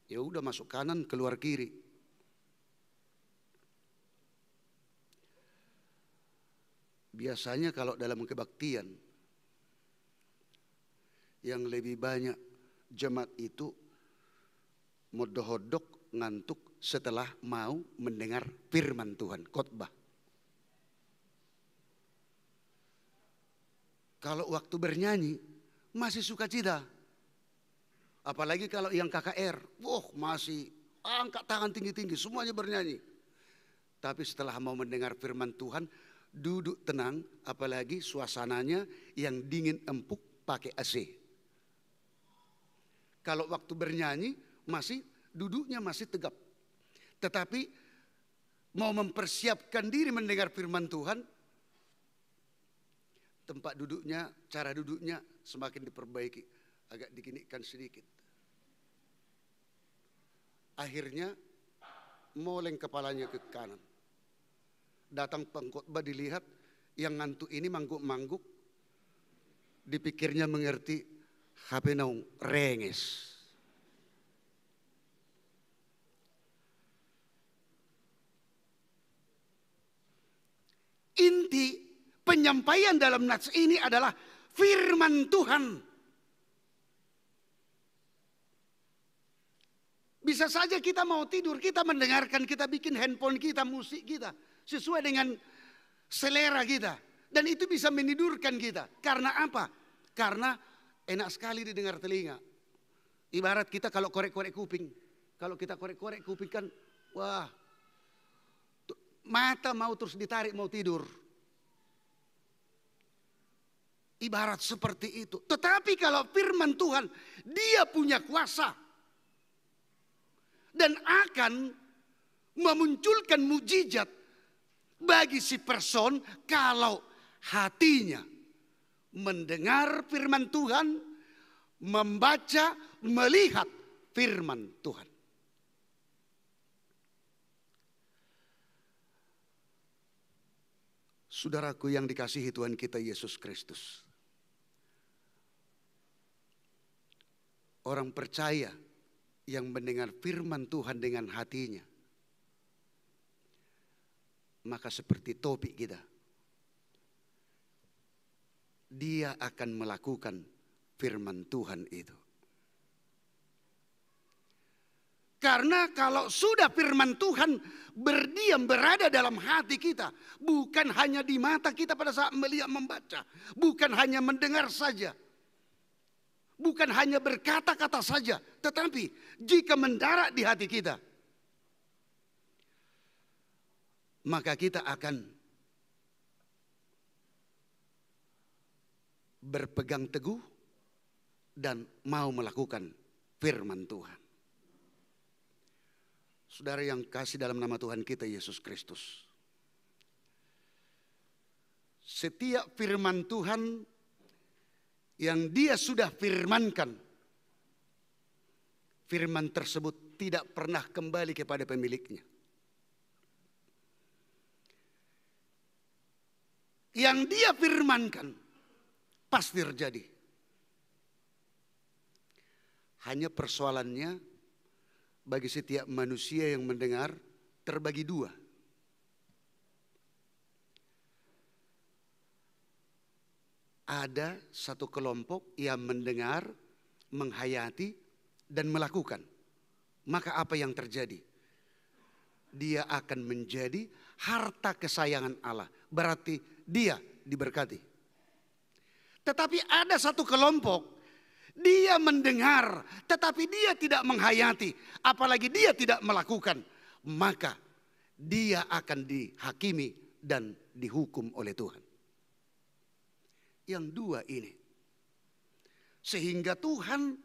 C: Ya udah masuk kanan, keluar kiri. Biasanya kalau dalam kebaktian yang lebih banyak jemaat itu modohodok ngantuk setelah mau mendengar firman Tuhan, khotbah. Kalau waktu bernyanyi masih sukacita. Apalagi kalau yang KKR, masih angkat tangan tinggi-tinggi, semuanya bernyanyi. Tapi setelah mau mendengar firman Tuhan, duduk tenang, apalagi suasananya yang dingin empuk pakai AC. Kalau waktu bernyanyi masih duduknya masih tegap. Tetapi mau mempersiapkan diri mendengar firman Tuhan, tempat duduknya, cara duduknya semakin diperbaiki, agak dikinikkan sedikit. Akhirnya moleng kepalanya ke kanan. Datang pengkhotbah dilihat yang ngantuk ini mangguk-mangguk, dipikirnya mengerti, HP naung renges. Inti penyampaian dalam nats ini adalah firman Tuhan. Bisa saja kita mau tidur, kita mendengarkan, kita bikin handphone kita, musik kita sesuai dengan selera kita. Dan itu bisa menidurkan kita. Karena apa? Karena enak sekali didengar telinga. Ibarat kita kalau korek-korek kuping. Kalau kita korek-korek kuping kan, wah, mata mau terus ditarik mau tidur. Ibarat seperti itu. Tetapi kalau firman Tuhan, dia punya kuasa. Dan akan memunculkan mujizat bagi si person kalau hatinya mendengar firman Tuhan, membaca, melihat firman Tuhan. Saudaraku yang dikasihi Tuhan kita Yesus Kristus. Orang percaya yang mendengar firman Tuhan dengan hatinya, maka seperti topik kita, dia akan melakukan firman Tuhan itu. Karena kalau sudah firman Tuhan berdiam berada dalam hati kita, bukan hanya di mata kita pada saat melihat membaca, bukan hanya mendengar saja, bukan hanya berkata-kata saja, tetapi jika mendarat di hati kita, maka kita akan berpegang teguh dan mau melakukan firman Tuhan. Saudara yang kasih dalam nama Tuhan kita Yesus Kristus, setiap firman Tuhan yang dia sudah firmankan, firman tersebut tidak pernah kembali kepada pemiliknya. Yang dia firmankan pasti terjadi. Hanya persoalannya bagi setiap manusia yang mendengar terbagi dua. Ada satu kelompok yang mendengar, menghayati, dan melakukan. Maka apa yang terjadi? Dia akan menjadi harta kesayangan Allah. Berarti dia diberkati. Tetapi ada satu kelompok, dia mendengar, tetapi dia tidak menghayati, apalagi dia tidak melakukan, maka dia akan dihakimi dan dihukum oleh Tuhan. Yang dua ini, sehingga Tuhan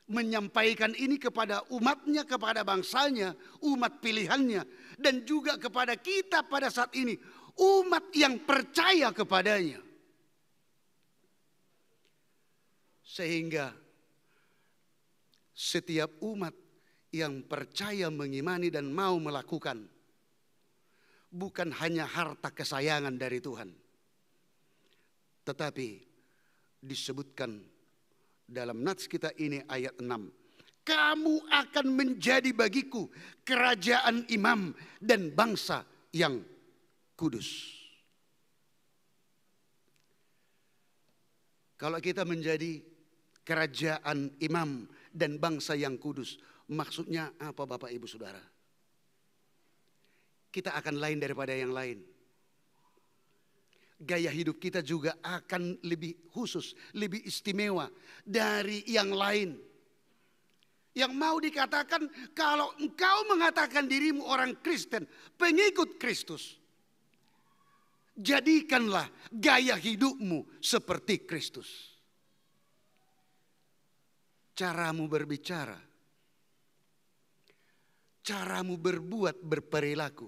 C: menyampaikan ini kepada umatnya, kepada bangsanya, umat pilihannya, dan juga kepada kita pada saat ini, umat yang percaya kepadanya. Sehingga setiap umat yang percaya, mengimani, dan mau melakukan, bukan hanya harta kesayangan dari Tuhan, tetapi disebutkan dalam nats kita ini ayat 6. Kamu akan menjadi bagiku kerajaan imam dan bangsa yang kudus. Kalau kita menjadi kerajaan imam dan bangsa yang kudus, maksudnya apa Bapak Ibu Saudara? Kita akan lain daripada yang lain. Gaya hidup kita juga akan lebih khusus, lebih istimewa dari yang lain. Yang mau dikatakan, kalau engkau mengatakan dirimu orang Kristen, pengikut Kristus, jadikanlah gaya hidupmu seperti Kristus. Caramu berbicara, caramu berbuat, berperilaku,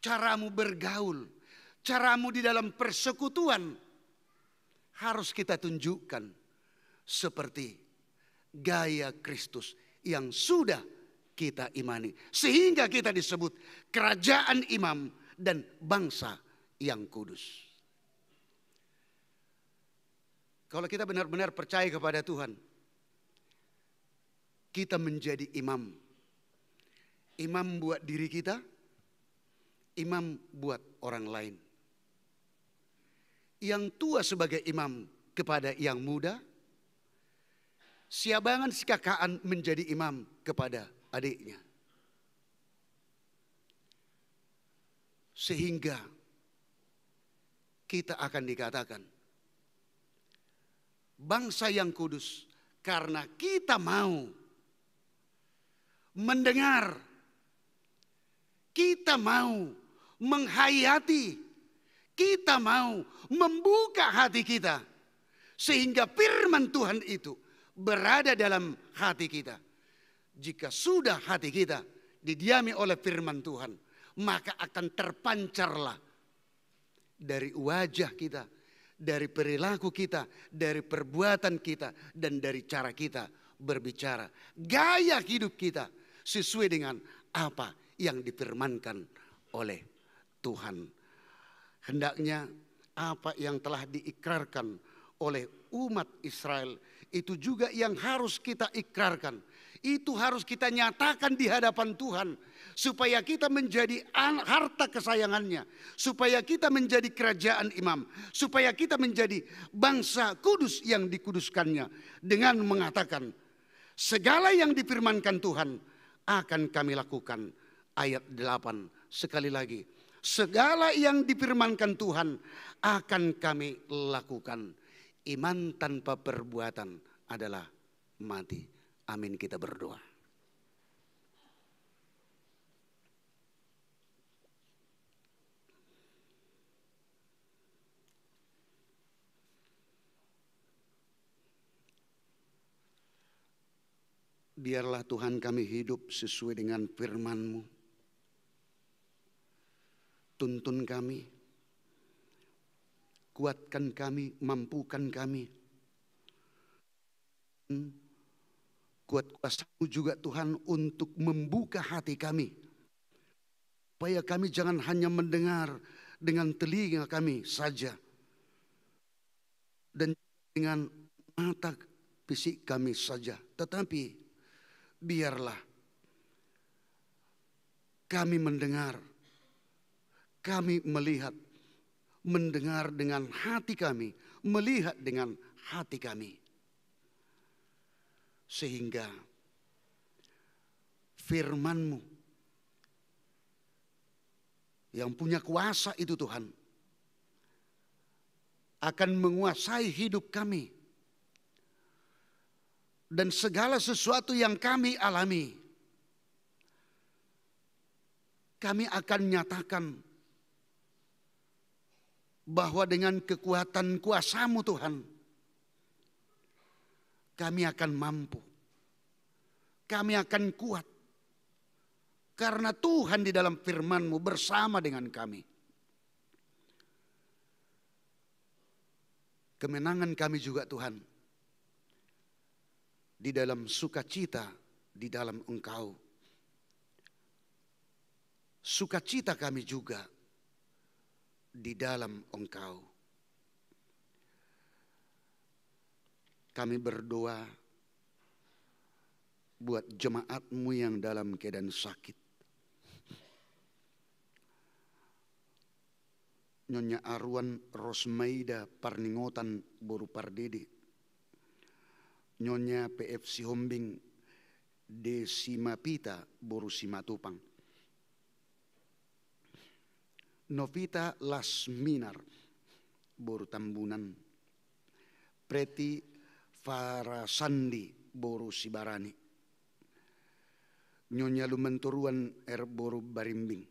C: caramu bergaul, caramu di dalam persekutuan harus kita tunjukkan seperti gaya Kristus yang sudah kita imani. Sehingga kita disebut kerajaan imam dan bangsa yang kudus. Kalau kita benar-benar percaya kepada Tuhan, kita menjadi imam. Imam buat diri kita, imam buat orang lain. Yang tua sebagai imam kepada yang muda, siabangan sikakaan menjadi imam kepada adiknya. Sehingga kita akan dikatakan bangsa yang kudus, karena kita mau mendengar, kita mau menghayati, kita mau membuka hati kita sehingga firman Tuhan itu berada dalam hati kita. Jika sudah hati kita didiami oleh firman Tuhan, maka akan terpancarlah dari wajah kita, dari perilaku kita, dari perbuatan kita, dan dari cara kita berbicara. Gaya hidup kita sesuai dengan apa yang difirmankan oleh Tuhan. Hendaknya apa yang telah diikrarkan oleh umat Israel itu juga yang harus kita ikrarkan. Itu harus kita nyatakan di hadapan Tuhan. Supaya kita menjadi harta kesayangannya. Supaya kita menjadi kerajaan imam. Supaya kita menjadi bangsa kudus yang dikuduskannya. Dengan mengatakan, segala yang difirmankan Tuhan akan kami lakukan. Ayat 8 sekali lagi. Segala yang difirmankan Tuhan akan kami lakukan. Iman tanpa perbuatan adalah mati. Amin, kita berdoa. Biarlah Tuhan kami hidup sesuai dengan firman-Mu. Tuntun kami, kuatkan kami, mampukan kami. Kuat kuasa-Mu juga Tuhan untuk membuka hati kami. Supaya kami jangan hanya mendengar dengan telinga kami saja. Dan dengan mata fisik kami saja. Tetapi biarlah kami mendengar, kami melihat, mendengar dengan hati kami, melihat dengan hati kami. Sehingga firman-Mu yang punya kuasa itu Tuhan akan menguasai hidup kami. Dan segala sesuatu yang kami alami, kami akan nyatakan bahwa dengan kekuatan kuasa-Mu Tuhan, kami akan mampu. Kami akan kuat. Karena Tuhan di dalam firman-Mu bersama dengan kami. Kemenangan kami juga Tuhan. Di dalam sukacita, di dalam Engkau. Sukacita kami juga di dalam Engkau. Kami berdoa buat jemaat-Mu yang dalam keadaan sakit. Nyonya Arwan Rosmaida Parningotan Boru Pardede. Nyonya PF Sihombing De Simapita Boru Simatupang. Novita Lasminar Boru Tambunan. Preti Farasandi Boru Sibarani. Nyonya Lumenturuan Boru Barimbing.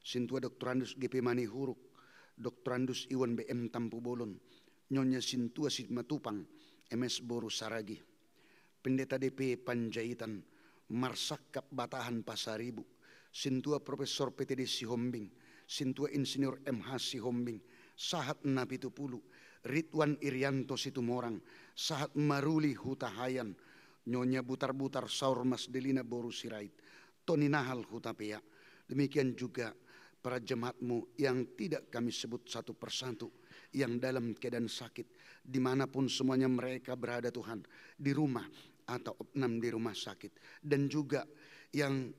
C: Sintua Doktorandus GP Mani Huruk. Doktorandus Iwan BM Tampu Bolon. Nyonya Sintua Sidmatupang MS Boru Saragi. Pendeta DP Panjaitan. Marsakap Batahan Pasaribu. Sintua Profesor PTD Sihombing. Sintua Insinyur MH Sihombing. Sahat Napitupulu. Ridwan Irianto Situmorang. Sahat Maruli Hutahayan. Nyonya Butar-Butar Saur Mas Delina Boru Sirait. Toni Nahal Hutapea. Demikian juga para jemaat-Mu yang tidak kami sebut satu persatu. Yang dalam keadaan sakit. Dimanapun semuanya mereka berada Tuhan. Di rumah atau opnam di rumah sakit. Dan juga yang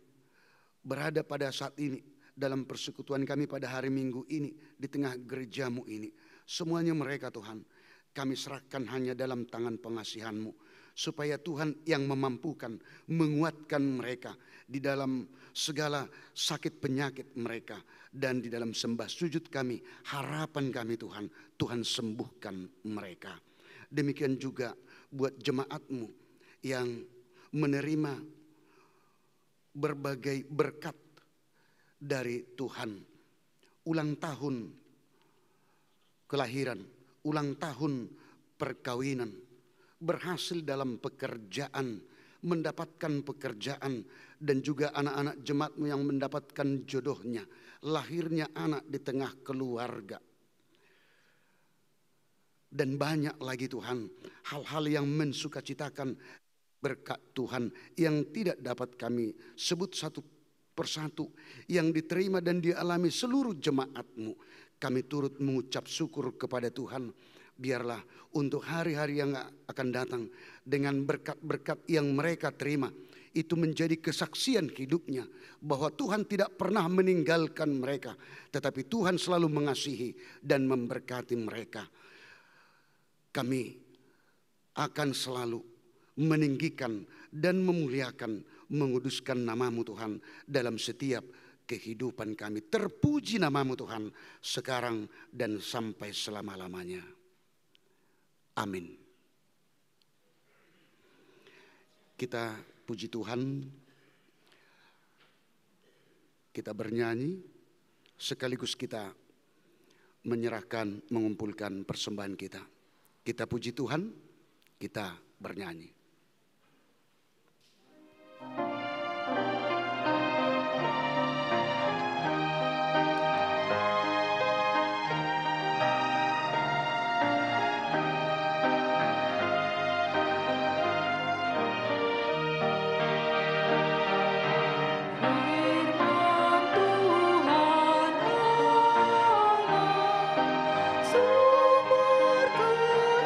C: berada pada saat ini. Dalam persekutuan kami pada hari Minggu ini. Di tengah gereja-Mu ini. Semuanya mereka Tuhan, kami serahkan hanya dalam tangan pengasihan-Mu. Supaya Tuhan yang memampukan, menguatkan mereka di dalam segala sakit penyakit mereka. Dan di dalam sembah sujud kami, harapan kami Tuhan, Tuhan sembuhkan mereka. Demikian juga buat jemaat-Mu yang menerima berbagai berkat dari Tuhan. Ulang tahun kelahiran, ulang tahun perkawinan, berhasil dalam pekerjaan, mendapatkan pekerjaan, dan juga anak-anak jemaatmu yang mendapatkan jodohnya, lahirnya anak di tengah keluarga. Dan banyak lagi Tuhan, hal-hal yang mensukacitakan berkat Tuhan yang tidak dapat kami sebut satu persatu, yang diterima dan dialami seluruh jemaat-Mu. Kami turut mengucap syukur kepada Tuhan. Biarlah untuk hari-hari yang akan datang, dengan berkat-berkat yang mereka terima, itu menjadi kesaksian hidupnya bahwa Tuhan tidak pernah meninggalkan mereka, tetapi Tuhan selalu mengasihi dan memberkati mereka. Kami akan selalu meninggikan dan memuliakan, menguduskan nama-Mu Tuhan dalam setiap kehidupan kami. Terpuji nama-Mu Tuhan sekarang dan sampai selama-lamanya. Amin. Kita puji Tuhan, kita bernyanyi, sekaligus kita menyerahkan, mengumpulkan persembahan kita. Kita puji Tuhan, kita bernyanyi.
D: Sumber kehidupan.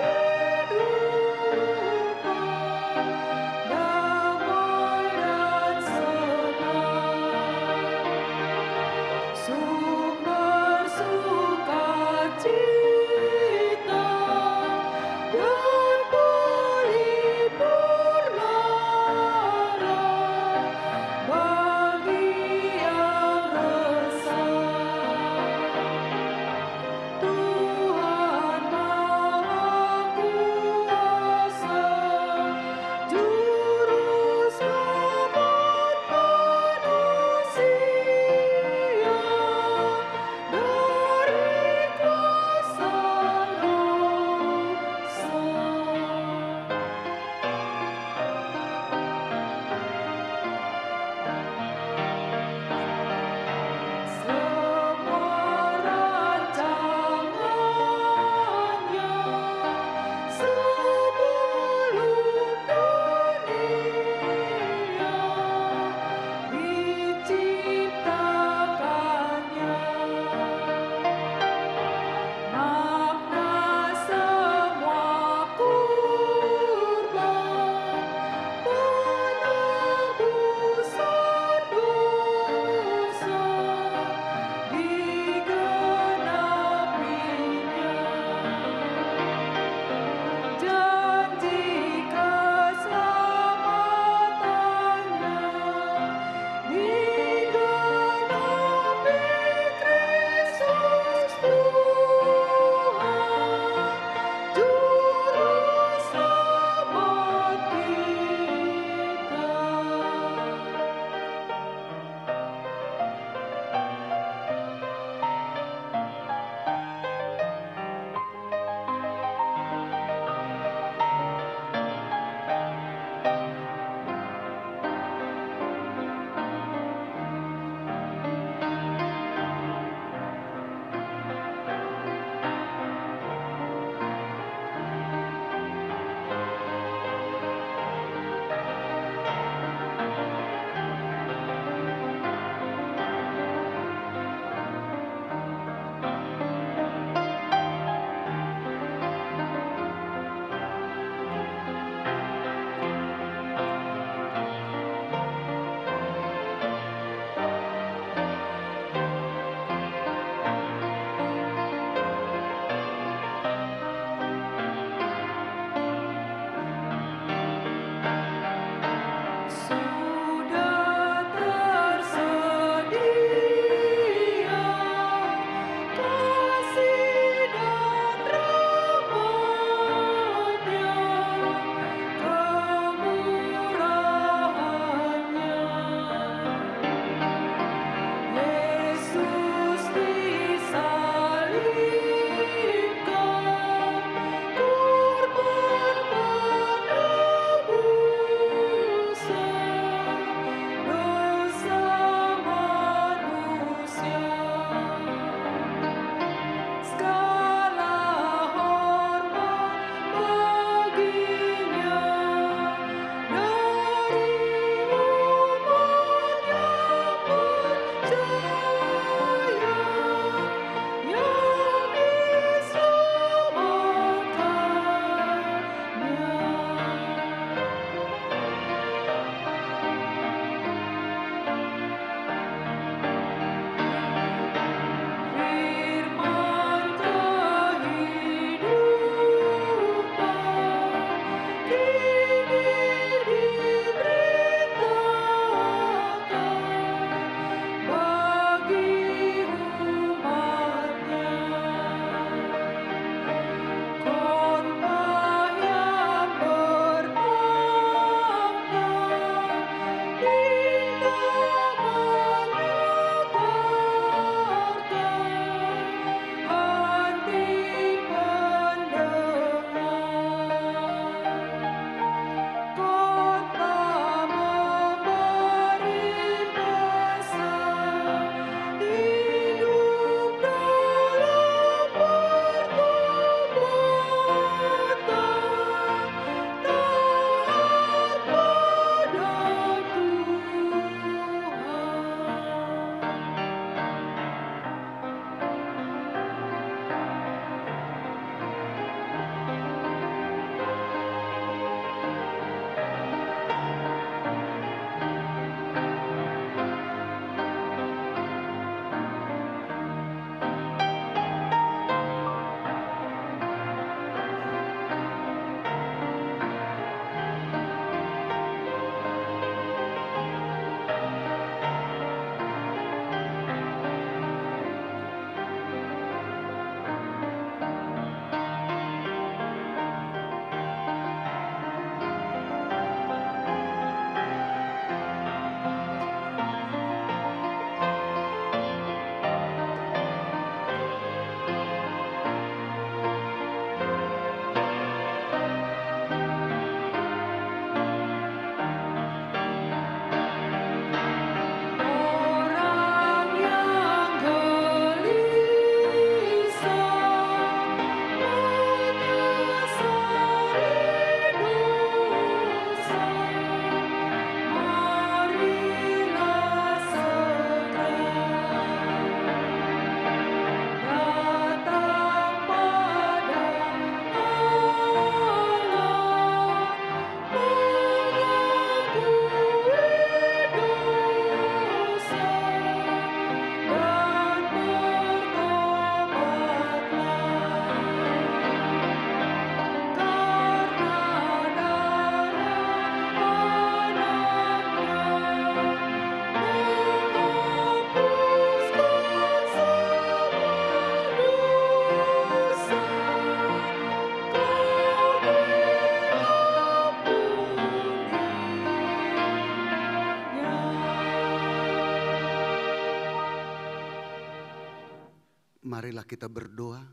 C: marilah kita berdoa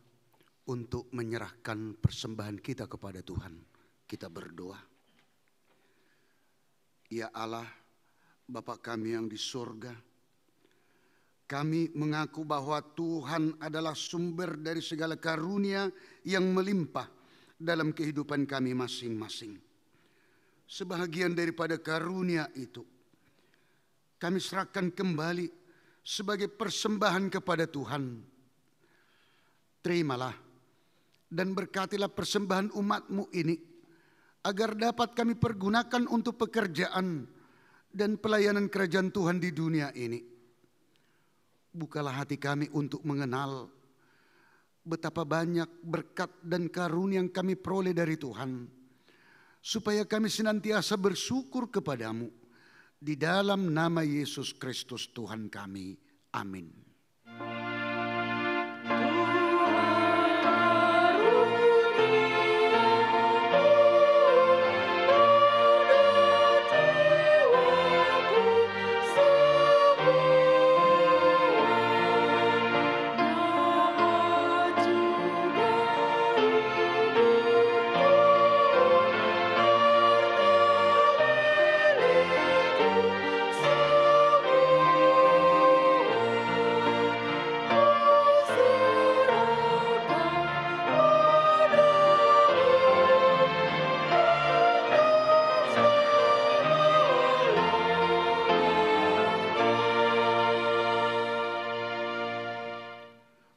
C: untuk menyerahkan persembahan kita kepada Tuhan. Kita berdoa. Ya Allah, Bapa kami yang di surga, kami mengaku bahwa Tuhan adalah sumber dari segala karunia yang melimpah dalam kehidupan kami masing-masing. Sebahagian daripada karunia itu kami serahkan kembali sebagai persembahan kepada Tuhan. Terimalah dan berkatilah persembahan umat-Mu ini, agar dapat kami pergunakan untuk pekerjaan dan pelayanan kerajaan Tuhan di dunia ini. Bukalah hati kami untuk mengenal betapa banyak berkat dan karunia yang kami peroleh dari Tuhan, supaya kami senantiasa bersyukur kepadamu. Di dalam nama Yesus Kristus Tuhan kami. Amin.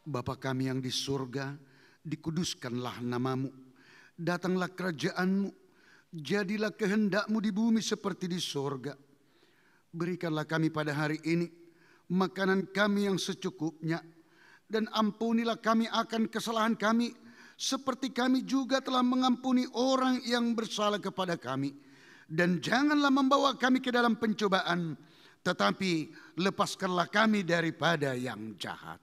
C: Bapa kami yang di surga, dikuduskanlah namamu. Datanglah kerajaanmu, jadilah kehendak-Mu di bumi seperti di surga. Berikanlah kami pada hari ini makanan kami yang secukupnya, dan ampunilah kami akan kesalahan kami, seperti kami juga telah mengampuni orang yang bersalah kepada kami. Dan janganlah membawa kami ke dalam pencobaan, tetapi lepaskanlah kami daripada yang jahat.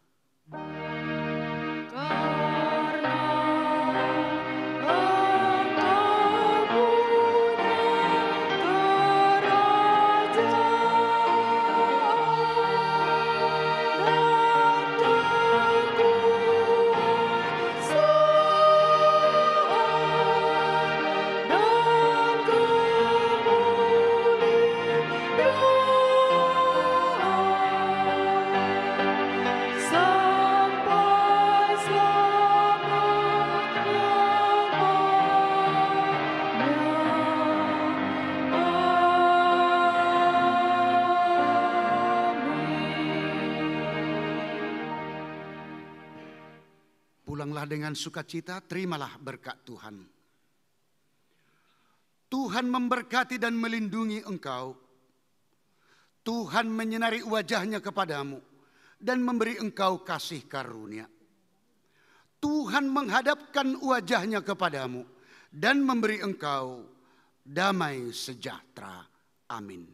C: Pulanglah dengan sukacita, terimalah berkat Tuhan. Tuhan memberkati dan melindungi engkau. Tuhan menyinari wajahnya kepadamu dan memberi engkau kasih karunia. Tuhan menghadapkan wajahnya kepadamu dan memberi engkau damai sejahtera. Amin.